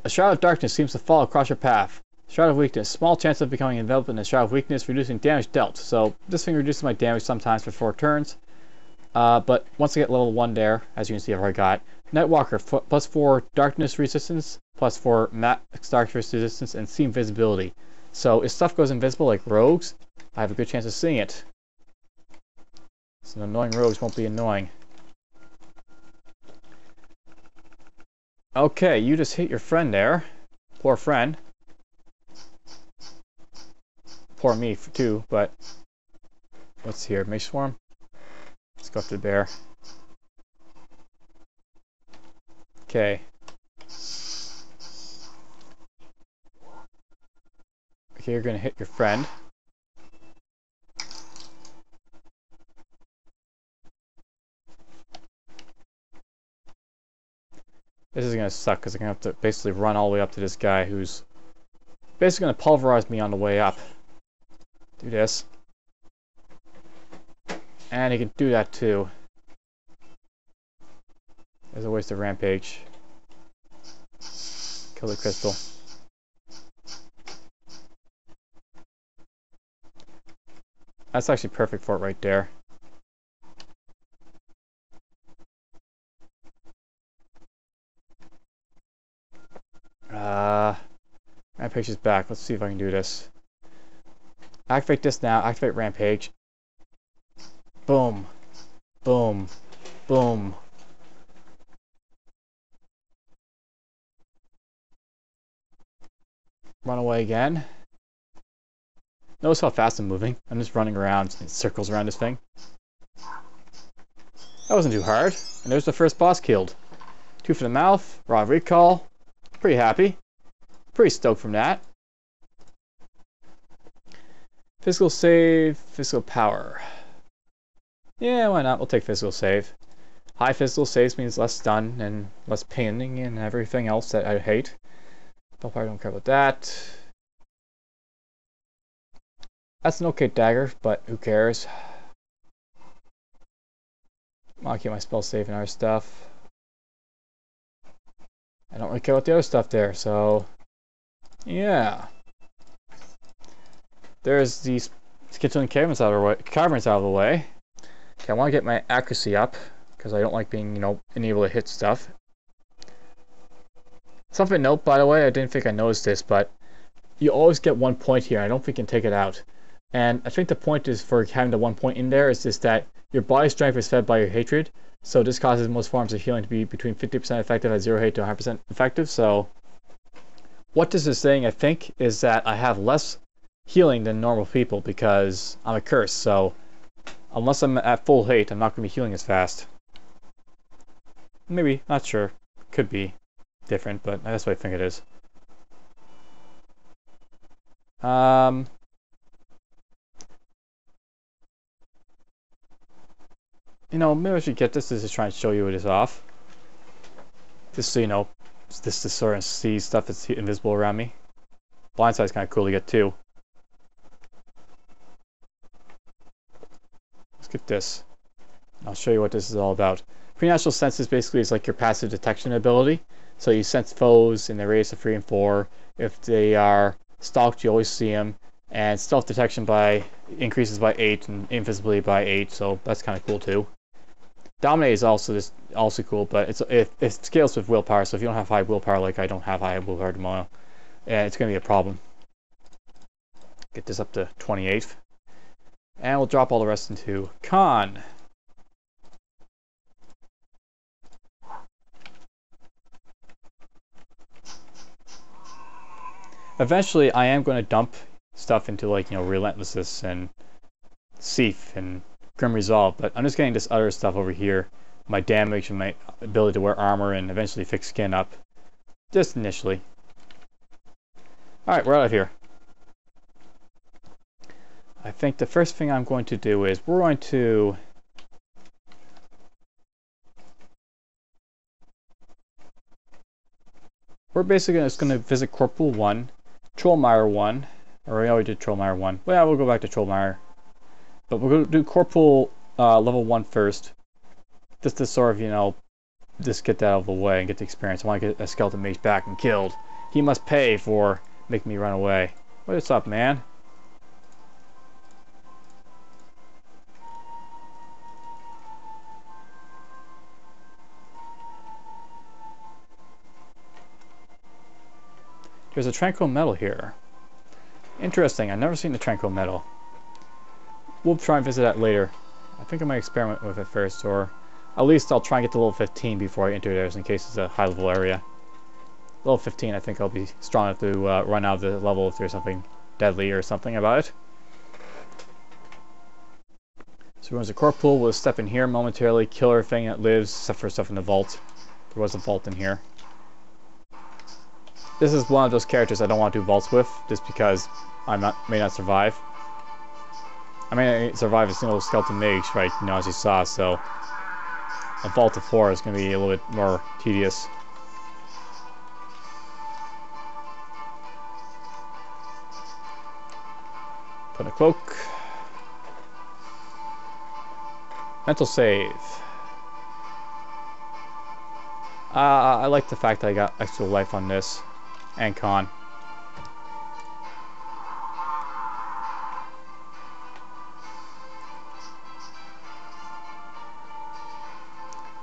A Shroud of Darkness seems to fall across your path. Shroud of Weakness. Small chance of becoming enveloped in a Shroud of Weakness, reducing damage dealt. So this thing reduces my damage sometimes for 4 turns. But once I get level 1 there, as you can see I've already got. Nightwalker, plus 4 darkness resistance, plus 4 max darkness resistance, and see invisibility. So if stuff goes invisible like rogues, I have a good chance of seeing it. So annoying rogues won't be annoying. Okay, you just hit your friend there. Poor friend. Poor me too, but what's here? Mage Swarm? Let's go after the bear. Okay. Okay, you're gonna hit your friend. This is gonna suck because I'm gonna have to basically run all the way up to this guy who's basically gonna pulverize me on the way up. Do this. And he can do that too. There's a waste of Rampage. Kill the crystal. That's actually perfect for it right there. Rampage is back. Let's see if I can do this. Activate this now. Activate Rampage. Boom. Boom. Boom. Run away again. Notice how fast I'm moving. I'm just running around in circles around this thing. That wasn't too hard. And there's the first boss killed. 2 for the mouth. Raw recall. Pretty happy. Pretty stoked from that. Physical save. Physical power. Yeah, why not? We'll take physical save. High physical saves means less stun and less pinning and everything else that I hate. But I don't care about that. That's an okay dagger, but who cares? I'll keep my spell safe and other stuff. I don't really care about the other stuff there, so yeah. There's these skeleton caverns out of the way. Okay, I want to get my accuracy up because I don't like being, you know, unable to hit stuff. Something to note, by the way, I didn't think I noticed this, but you always get 1 point here. I don't think you can take it out. And I think the point is for having the 1 point in there is just that your body strength is fed by your hatred. So this causes most forms of healing to be between 50% effective at 0 hate to 100% effective. So what this is saying, I think, is that I have less healing than normal people because I'm a curse. So unless I'm at full hate, I'm not going to be healing as fast. Maybe, not sure. Could be different, but that's what I think it is. You know, maybe I should get this to just try and show you it is off. Just so you know, this to sort of see stuff that's invisible around me. Blindside is kind of cool to get too. Let's get this. I'll show you what this is all about. Preternatural senses basically is like your passive detection ability. So you sense foes in the radius of 3 and 4. If they are stalked, you always see them. And stealth detection increases by 8 and invisibility by 8. So that's kind of cool too. Dominate is also cool, but it scales with willpower. So if you don't have high willpower, like I don't have high willpower tomorrow, it's going to be a problem. Get this up to 28th. And we'll drop all the rest into Con. Eventually, I am going to dump stuff into, like, you know, Relentlessness and Seath and Grim Resolve, but I'm just getting this other stuff over here. My damage and my ability to wear armor and eventually fix skin up. Just initially. Alright, we're out of here. I think the first thing I'm going to do is we're basically just going to visit Corporal 1, Trollmire 1, or we already did Trollmire 1. Well, we'll go back to Trollmire. But we're going to do Corporal level 1 first. Just to sort of, you know, just get that out of the way and get the experience. I want to get a skeleton mage back and killed. He must pay for making me run away. What's up, man? There's a tranquil metal here. Interesting, I've never seen the tranquil metal. We'll try and visit that later. I think I might experiment with it first, or at least I'll try and get to level 15 before I enter there, in case it's a high level area. Level 15, I think I'll be strong enough to run out of the level if there's something deadly or something about it. So there's a corporal. We'll step in here momentarily, kill everything that lives, except for stuff in the vault. There was a vault in here. This is one of those characters I don't want to do vaults with, just because I may not survive. I may survive a single skeleton mage, right, you know, as you saw, so a vault of 4 is going to be a little bit more tedious. Put a cloak. Mental save. I like the fact that I got extra life on this. And con.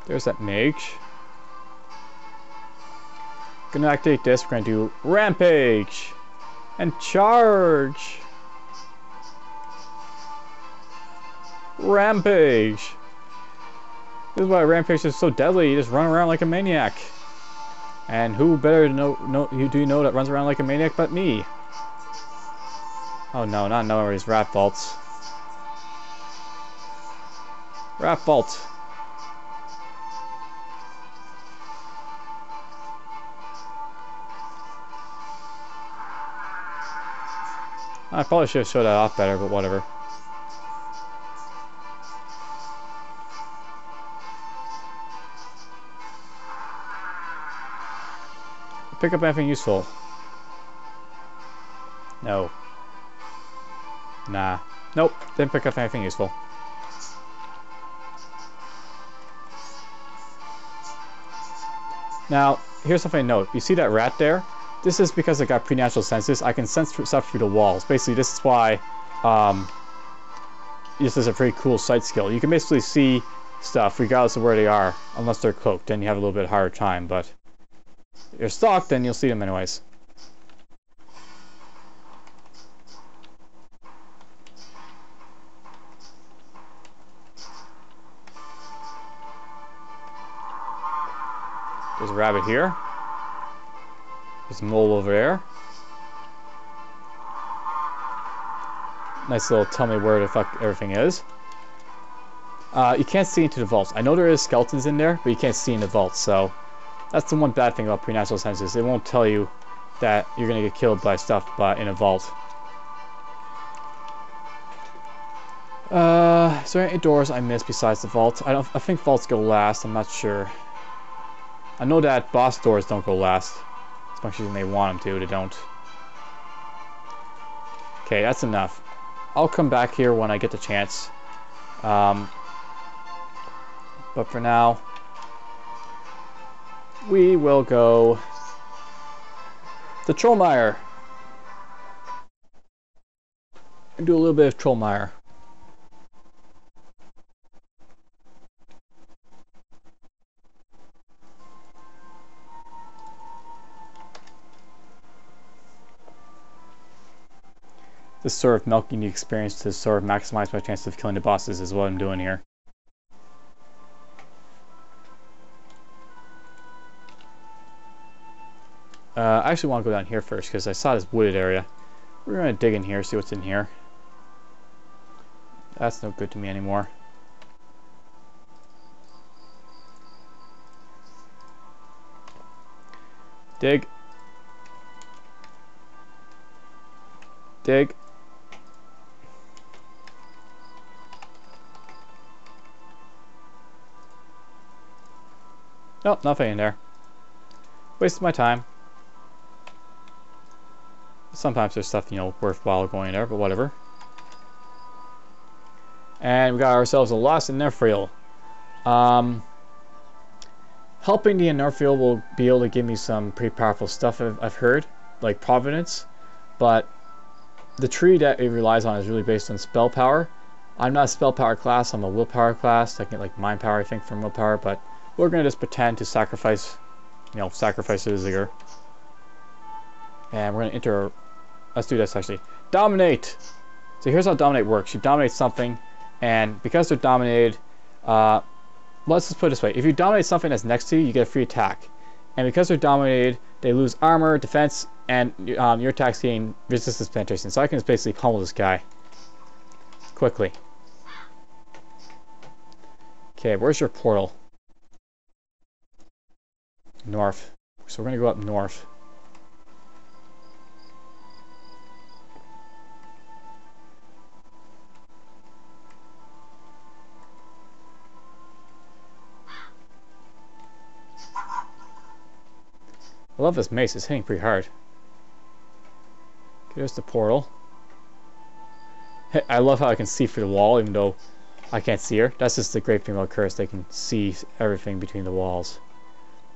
There's that mage. Gonna activate this. We're gonna do rampage and charge. Rampage. This is why rampage is so deadly. You just run around like a maniac. And who better do you know that runs around like a maniac but me? Oh no, not knowing where these rat vaults. Rat vault. I probably should have showed that off better, but whatever. Pick up anything useful. No. Nah. Nope. Didn't pick up anything useful. Now, here's something to note. You see that rat there? This is because I got preternatural senses. I can sense stuff through the walls. Basically, this is why this is a pretty cool sight skill. You can basically see stuff regardless of where they are, unless they're cloaked. Then you have a little bit harder time, but if you're stalked, then you'll see them anyways. There's a rabbit here. There's a mole over there. Nice little tell me where the fuck everything is. You can't see into the vaults. I know there is skeletons in there, but you can't see in the vaults, so that's the one bad thing about preternatural senses. It won't tell you that you're gonna get killed by stuff in a vault. Is there any doors I missed besides the vault? I think vaults go last, I'm not sure. I know that boss doors don't go last. As much as you may want them to, they don't. Okay, that's enough. I'll come back here when I get the chance. But for now, we will go to Trollmire and do a little bit of Trollmire. This sort of milking the experience to sort of maximize my chances of killing the bosses is what I'm doing here. I actually want to go down here first because I saw this wooded area. We're going to dig in here, see what's in here. That's no good to me anymore. Dig. Dig. Nope, nothing in there. Wasted my time. Sometimes there's stuff, you know, worthwhile going in there, but whatever. And we got ourselves a lost Nerfriel. Helping the Nerfriel will be able to give me some pretty powerful stuff I've heard, like Providence, but the tree that it relies on is really based on spell power. I'm not a spell power class, I'm a willpower class. I can get like mind power, I think, from willpower, but we're gonna just pretend to sacrifice, you know, sacrifice the Zigger. And we're gonna enter. Let's do this actually. Dominate! So here's how dominate works. You dominate something, and because they're dominated, let's just put it this way. If you dominate something that's next to you, you get a free attack. And because they're dominated, they lose armor, defense, and your attacks gain resistance penetration. So I can just basically pummel this guy quickly. Okay, where's your portal? North. So we're gonna go up north. I love this mace, it's hitting pretty hard. Okay, there's the portal. I love how I can see through the wall even though I can't see her. That's just the great thing about Curse, they can see everything between the walls.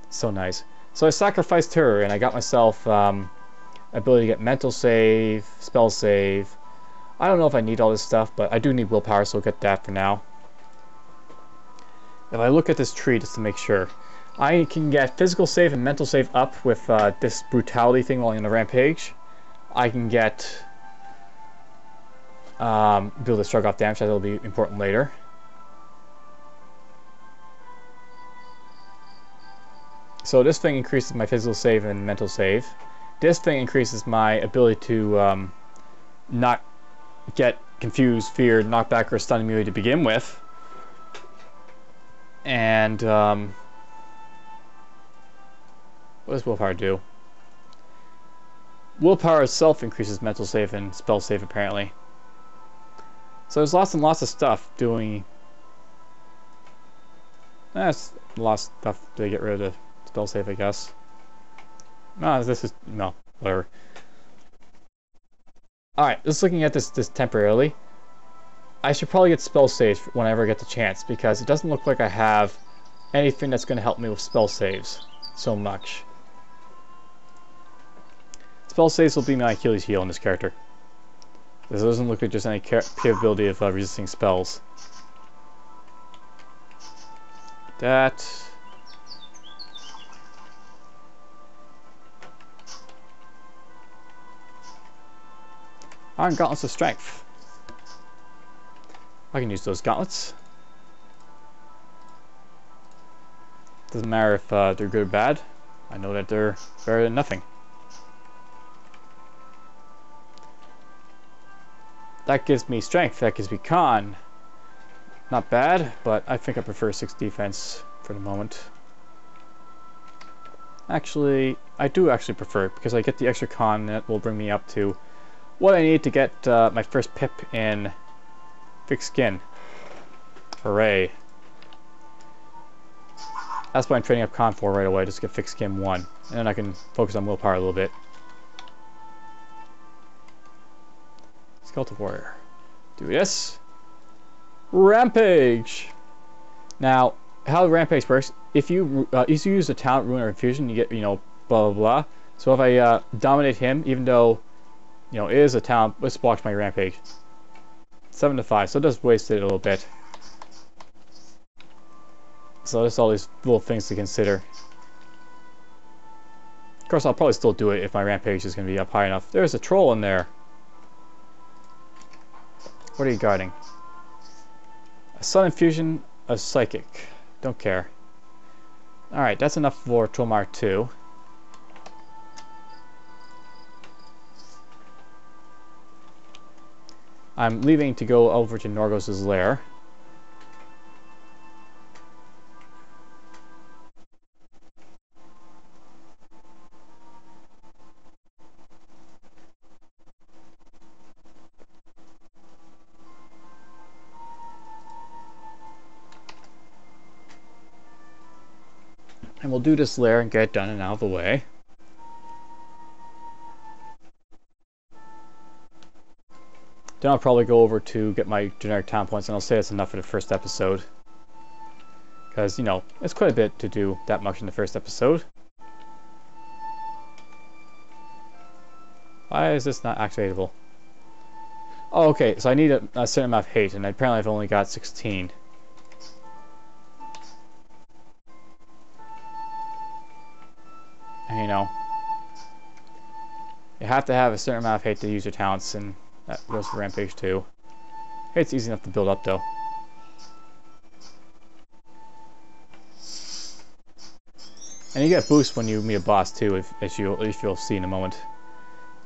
So nice. So I sacrificed her and I got myself ability to get mental save, spell save. I don't know if I need all this stuff, but I do need willpower, so I'll get that for now. If I look at this tree just to make sure, I can get physical save and mental save up with this brutality thing while on the rampage. I can get be able to shrug off damage, that'll be important later. So this thing increases my physical save and mental save. This thing increases my ability to not get confused, feared, knocked back, or stunned immunity to begin with. And what does willpower do? Willpower itself increases mental save and spell save apparently. So there's lots and lots of stuff doing. That's lots of stuff to get rid of the spell save, I guess. No, this is no, whatever. Alright, just looking at this temporarily. I should probably get spell saves whenever I get the chance, because it doesn't look like I have anything that's going to help me with spell saves so much. Spell saves will be my Achilles heel in this character. This doesn't look like there's any capability of resisting spells. That. Iron Gauntlets of Strength. I can use those gauntlets. Doesn't matter if they're good or bad. I know that they're better than nothing. That gives me strength. That gives me con. Not bad, but I think I prefer 6 defense for the moment. Actually, I do actually prefer it because I get the extra con that will bring me up to what I need to get my first pip in thick skin. Hooray. That's what I'm training up con for right away, just to get thick skin 1. And then I can focus on willpower a little bit. Skeletal Warrior. Do this. Rampage! Now, how Rampage works, if you use a talent, rune, or infusion, you get, you know, blah blah blah. So if I dominate him, even though, you know, it is a talent, let's block my Rampage. 7 to 5, so it does waste it a little bit. So there's all these little things to consider. Of course, I'll probably still do it if my Rampage is going to be up high enough. There's a troll in there. What are you guarding? A Sun Infusion, a Psychic. Don't care. Alright, that's enough for ToME 2. I'm leaving to go over to Norgos' lair. And we'll do this lair and get it done and out of the way. Then I'll probably go over to get my generic talent points, and I'll say that's enough for the first episode. Because, you know, it's quite a bit to do that much in the first episode. Why is this not activatable? Oh, okay, so I need a certain amount of hate, and apparently I've only got 16. And, you know, you have to have a certain amount of hate to use your talents, and that goes for Rampage too. Hate's easy enough to build up though. And you get boost when you meet a boss too, if you'll see in a moment.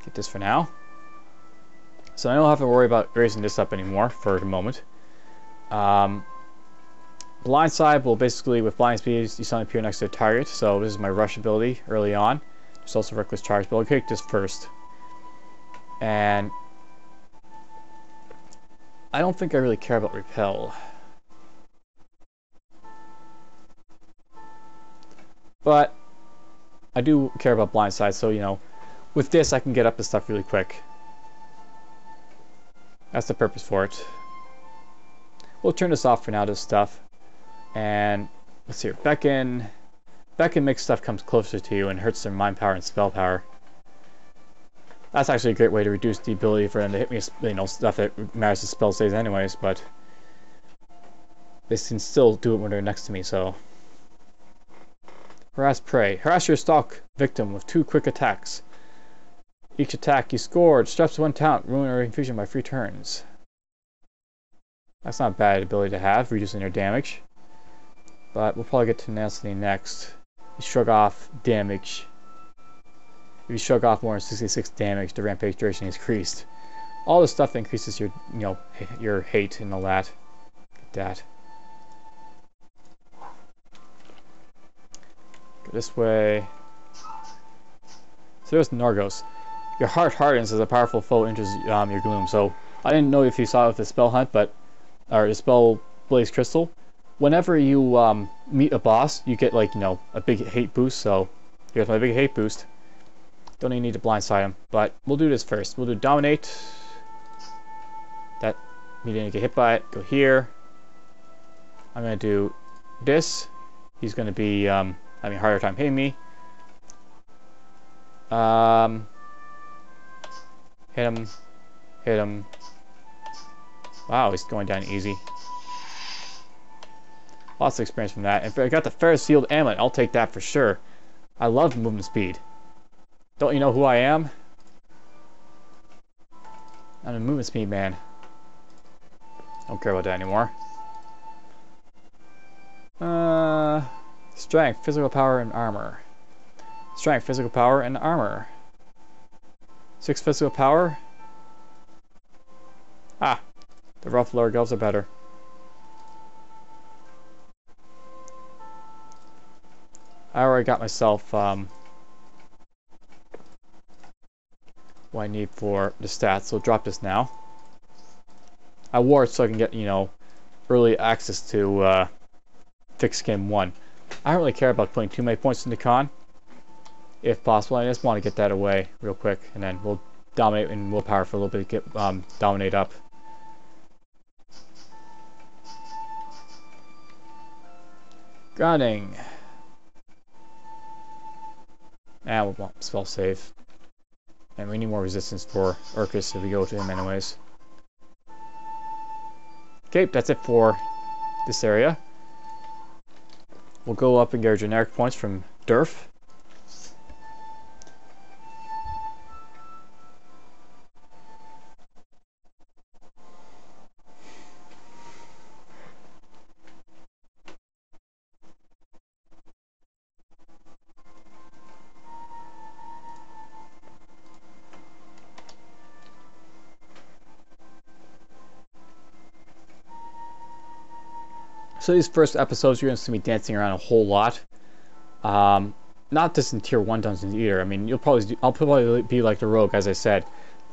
Get this for now. So I don't have to worry about raising this up anymore for the moment. Blindside will basically, with blind speed, you suddenly appear next to a target. So this is my rush ability early on. There's also reckless charge, but I'll take this first. And I don't think I really care about repel. But I do care about blindside, so you know, with this I can get up this stuff really quick. That's the purpose for it. We'll turn this off for now, this stuff. And let's see here. Beckon makes stuff comes closer to you and hurts their mind power and spell power. That's actually a great way to reduce the ability for them to hit me, you know, stuff that matters to spell saves anyways, but they can still do it when they're next to me, so. Harass prey. Harass your stalk victim with 2 quick attacks. Each attack you scored straps 1 talent, ruin or infusion by 3 turns. That's not a bad ability to have, reducing their damage. But we'll probably get to tenacity next. You shrug off damage. If you shrug off more than 66 damage, the rampage duration is increased. All the stuff that increases your, you know, your hate and all that. Get that. Go this way. So there's Norgos. Your heart hardens as a powerful foe enters your gloom. So I didn't know if you saw it with the spell hunt, but or the Spellblaze Crystal. Whenever you meet a boss, you get, like, you know, a big hate boost. So here's my big hate boost. Don't even need to blindside him, but we'll do this first. We'll do Dominate. He didn't get hit by it. Go here. I'm going to do this. He's going to be having a harder time hitting me. Hit him. Hit him. Wow, he's going down easy. Lots of experience from that. And if I got the Ferris Sealed Amulet, I'll take that for sure. I love movement speed. Don't you know who I am? I'm a movement speed man. Don't care about that anymore. Strength, physical power, and armor. Strength, physical power, and armor. 6 physical power. Ah, the rough lower gloves are better. I already got myself what I need for the stats, so drop this now. I wore it so I can get, you know, early access to Thick Skin 1. I don't really care about putting too many points into con, if possible. I just want to get that away real quick, and then we'll dominate in willpower for a little bit to get dominate up. Grounding. And we'll want spell save. And we need more resistance for Urkus if we go to him anyways. Okay, that's it for this area. We'll go up and get our generic points from Derth. So these first episodes, you're going to see me dancing around a whole lot. Not just in Tier 1 dungeons either. I mean, I'll probably be like the rogue, as I said.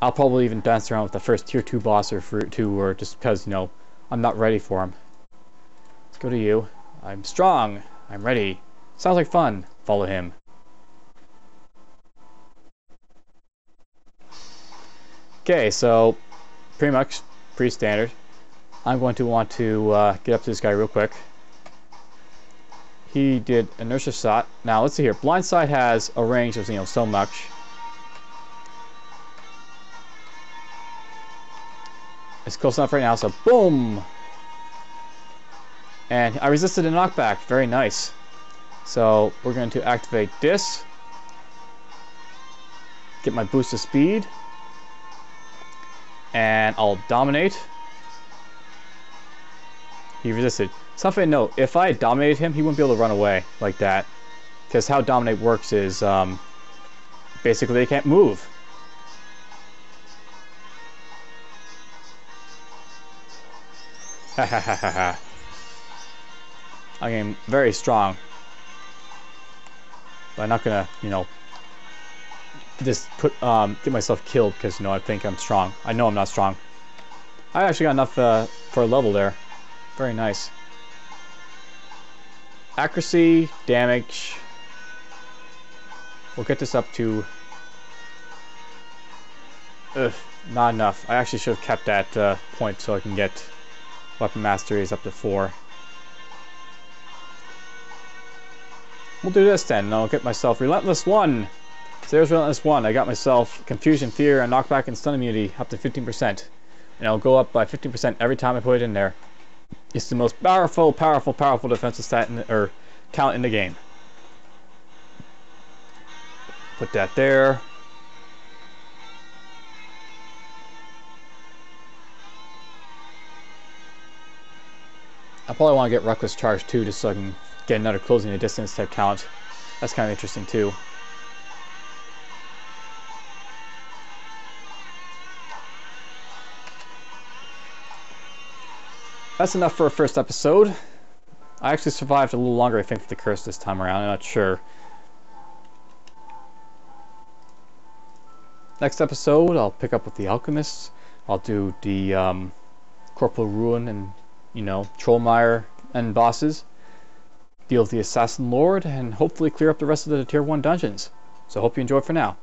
I'll probably even dance around with the first Tier 2 boss or two, or just because, you know, I'm not ready for him. Let's go to you. I'm strong. I'm ready. Sounds like fun. Follow him. Okay, so pretty standard. I'm going to want to get up to this guy real quick. He did inertia shot. Now let's see here. Blindside has a range of, you know, so much. It's close enough right now, so boom! And I resisted a knockback. Very nice. So we're going to activate this. Get my boost of speed. And I'll dominate. He resisted. Something to note, if I had dominated him, he wouldn't be able to run away like that. Because how dominate works is, basically they can't move. Ha ha ha ha ha. I am very strong. But I'm not gonna, you know, just get myself killed because, you know, I think I'm strong. I know I'm not strong. I actually got enough for a level there. Very nice. Accuracy, damage. We'll get this up to... not enough. I actually should have kept that point so I can get weapon masteries up to 4. We'll do this then, and I'll get myself Relentless 1. So there's Relentless 1. I got myself Confusion, Fear, and Knockback and Stun Immunity up to 15%. And it'll go up by 15% every time I put it in there. It's the most powerful defensive stat or talent in the game. Put that there. I probably want to get Reckless Charge too, just so I can get another closing the distance type talent. That's kind of interesting too. That's enough for a first episode. I actually survived a little longer, I think, with the curse this time around. I'm not sure. Next episode, I'll pick up with the Alchemists. I'll do the Corporal Ruin and, you know, Trollmire and bosses. Deal with the Assassin Lord, and hopefully clear up the rest of the Tier 1 dungeons. So hope you enjoy for now.